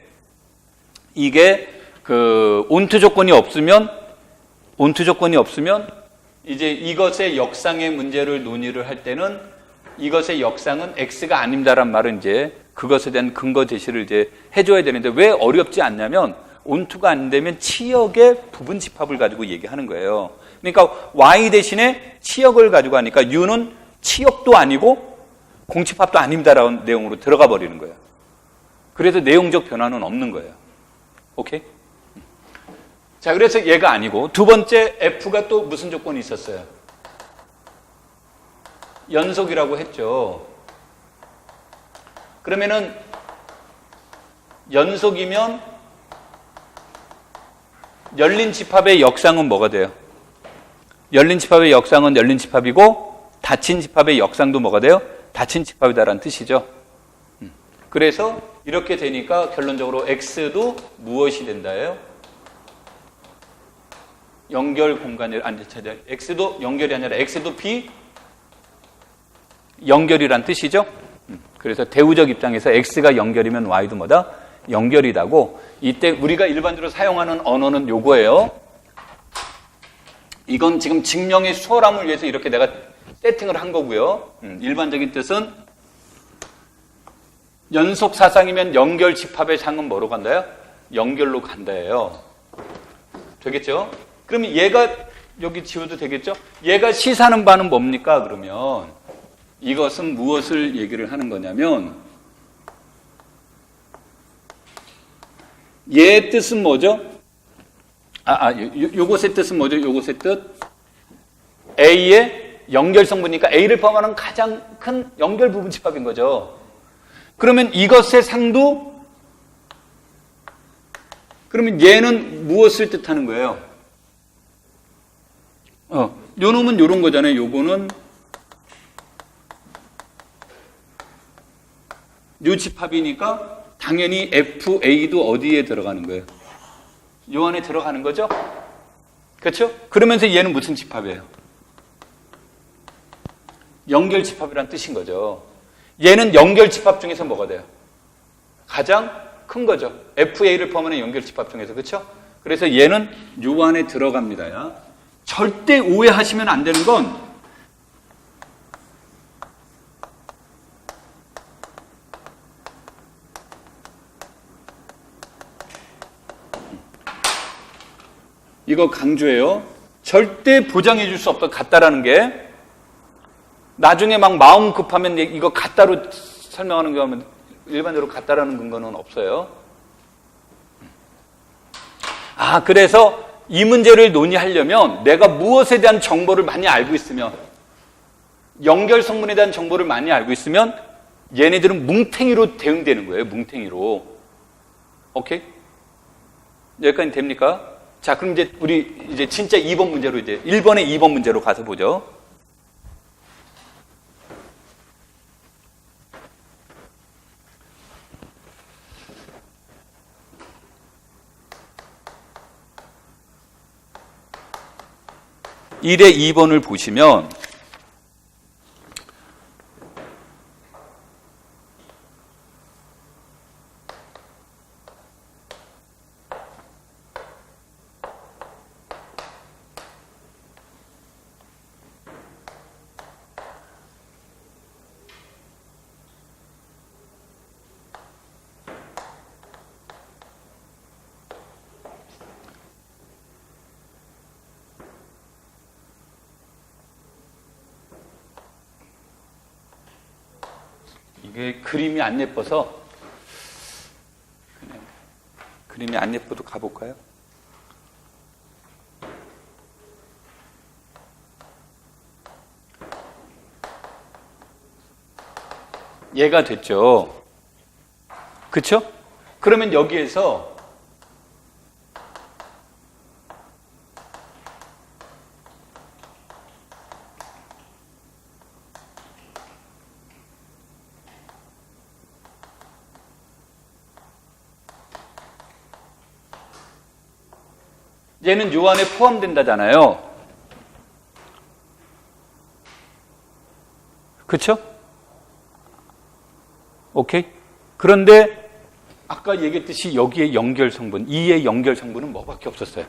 그 온투 조건이 없으면 이제 이것의 역상의 문제를 논의를 할 때는 이것의 역상은 X가 아닙니다란 말은 이제 그것에 대한 근거 제시를 이제 해줘야 되는데 왜 어렵지 않냐면 온투가 안 되면 치역의 부분 집합을 가지고 얘기하는 거예요. 그러니까 Y 대신에 치역을 가지고 하니까 U는 치역도 아니고 공집합도 아닙니다라는 내용으로 들어가 버리는 거예요. 그래서 내용적 변화는 없는 거예요. 오케이? 자, 그래서 얘가 아니고 두 번째 F가 또 무슨 조건이 있었어요? 연속이라고 했죠. 그러면은 연속이면 열린 집합의 역상은 뭐가 돼요? 열린 집합의 역상은 열린 집합이고 닫힌 집합의 역상도 뭐가 돼요? 닫힌 집합이다라는 뜻이죠. 그래서 이렇게 되니까 결론적으로 X도 무엇이 된다예요? 연결 공간이 X도 연결이 아니라 X도 비연결이란 뜻이죠. 그래서 대우적 입장에서 X가 연결이면 Y도 뭐다? 연결이다고. 이때 우리가 일반적으로 사용하는 언어는 요거예요. 이건 지금 증명의 수월함을 위해서 이렇게 내가 세팅을 한 거고요. 일반적인 뜻은 연속 사상이면 연결 집합의 상은 뭐로 간다요? 연결로 간다예요. 되겠죠? 그러면 얘가 여기 지워도 되겠죠? 얘가 시사하는 바는 뭡니까? 그러면 이것은 무엇을 얘기를 하는 거냐면 얘의 뜻은 뭐죠? 요것의 뜻은 뭐죠? 요것의 뜻 A의 연결성분이니까 A를 포함하는 가장 큰 연결 부분 집합인 거죠. 그러면 이것의 상도 그러면 얘는 무엇을 뜻하는 거예요? 요 놈은 요런 거잖아요. 요거는 요 집합이니까 당연히 FA도 어디에 들어가는 거예요? 요 안에 들어가는 거죠? 그렇죠? 그러면서 얘는 무슨 집합이에요? 연결 집합이란 뜻인 거죠. 얘는 연결 집합 중에서 뭐가 돼요? 가장 큰 거죠. FA를 포함하는 연결 집합 중에서. 그렇죠? 그래서 얘는 요 안에 들어갑니다. 절대 오해하시면 안 되는 건 이거 강조해요. 절대 보장해 줄 수 없다. 같다라는 게 나중에 막 마음 급하면 이거 같다로 설명하는 경우는 일반적으로 같다라는 근거는 없어요. 그래서 이 문제를 논의하려면 내가 무엇에 대한 정보를 많이 알고 있으면 연결 성분에 대한 정보를 많이 알고 있으면 얘네들은 뭉탱이로 대응되는 거예요. 뭉탱이로. 오케이? 여기까지 됩니까? 자, 그럼 이제 우리 이제 진짜 2번 문제로 이제 1번의 2번 문제로 가서 보죠. 1의 2번을 보시면 이게 그림이 안 예뻐서 그냥 그림이 안 예뻐도 가볼까요? 얘가 됐죠. 그쵸? 그러면 여기에서 얘는 요 안에 포함된다잖아요. 그쵸? 오케이? 그런데 아까 얘기했듯이 여기에 연결 성분, 2의 연결 성분은 뭐밖에 없었어요?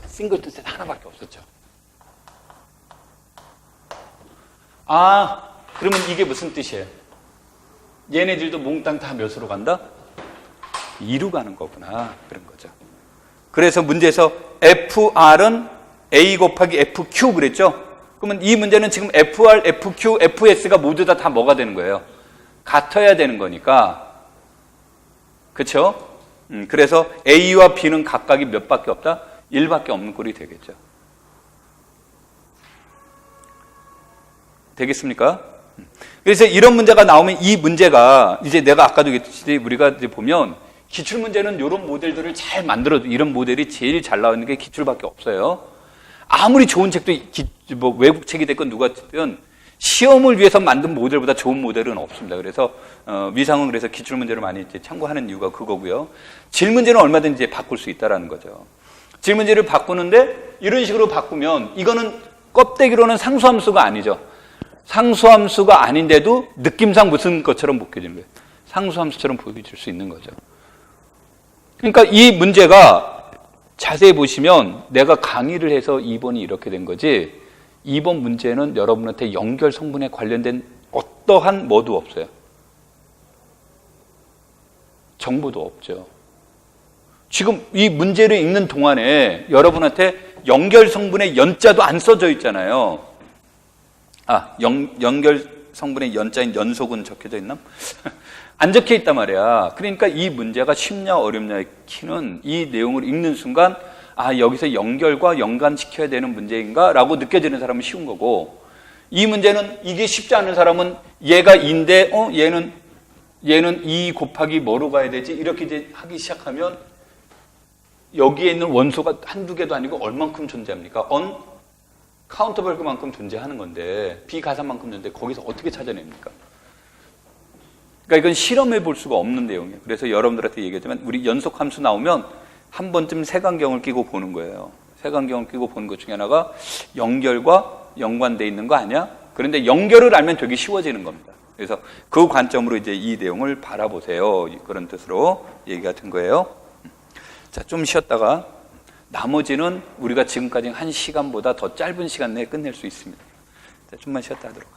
싱글턴 하나밖에 없었죠. 아, 그러면 이게 무슨 뜻이에요? 얘네들도 몽땅 다 몇으로 간다? 2로 가는 거구나. 그런 거죠. 그래서 문제에서 FR은 A 곱하기 FQ 그랬죠? 그러면 이 문제는 지금 FR, FQ, FS가 모두 다 뭐가 되는 거예요? 같아야 되는 거니까. 그쵸? 그래서 A와 B는 각각이 몇 밖에 없다? 1밖에 없는 꼴이 되겠죠. 되겠습니까? 그래서 이런 문제가 나오면 이 문제가 이제 내가 아까도 얘기했듯이 우리가 이제 보면 기출문제는 이런 모델들을 잘 만들어도 이런 모델이 제일 잘 나오는 게 기출밖에 없어요. 아무리 좋은 책도 뭐 외국 책이 됐건 누가 됐든 시험을 위해서 만든 모델보다 좋은 모델은 없습니다. 그래서 위상은 그래서 기출문제를 많이 이제 참고하는 이유가 그거고요. 질문제는 얼마든지 바꿀 수 있다라는 거죠. 질문제를 바꾸는데 이런 식으로 바꾸면 이거는 껍데기로는 상수함수가 아니죠. 상수함수가 아닌데도 느낌상 무슨 것처럼 보여지는 거예요. 상수함수처럼 보여질 수 있는 거죠. 그러니까 이 문제가 자세히 보시면 내가 강의를 해서 2번이 이렇게 된 거지 2번 문제는 여러분한테 연결 성분에 관련된 어떠한 뭐도 없어요. 정보도 없죠. 지금 이 문제를 읽는 동안에 여러분한테 연결 성분의 연자도 안 써져 있잖아요. 연결 성분의 연자인 연속은 적혀져 있나? 안 적혀 있단 말이야. 그러니까 이 문제가 쉽냐 어렵냐의 키는 이 내용을 읽는 순간 여기서 연결과 연관시켜야 되는 문제인가? 라고 느껴지는 사람은 쉬운 거고 이 문제는 이게 쉽지 않은 사람은 얘가 2인데 얘는 2 곱하기 뭐로 가야 되지? 이렇게 이제 하기 시작하면 여기에 있는 원소가 한두 개도 아니고 얼만큼 존재합니까? 카운터블만큼 존재하는 건데 비가산만큼 존재 거기서 어떻게 찾아냅니까? 그러니까 이건 실험해 볼 수가 없는 내용이에요. 그래서 여러분들한테 얘기하지만 우리 연속함수 나오면 한 번쯤 색안경을 끼고 보는 거예요. 색안경을 끼고 보는 것 중에 하나가 연결과 연관돼 있는 거 아니야? 그런데 연결을 알면 되게 쉬워지는 겁니다. 그래서 그 관점으로 이제 이 내용을 바라보세요. 그런 뜻으로 얘기가 된 거예요. 자, 좀 쉬었다가 나머지는 우리가 지금까지 한 시간보다 더 짧은 시간 내에 끝낼 수 있습니다. 자, 좀만 쉬었다 하도록.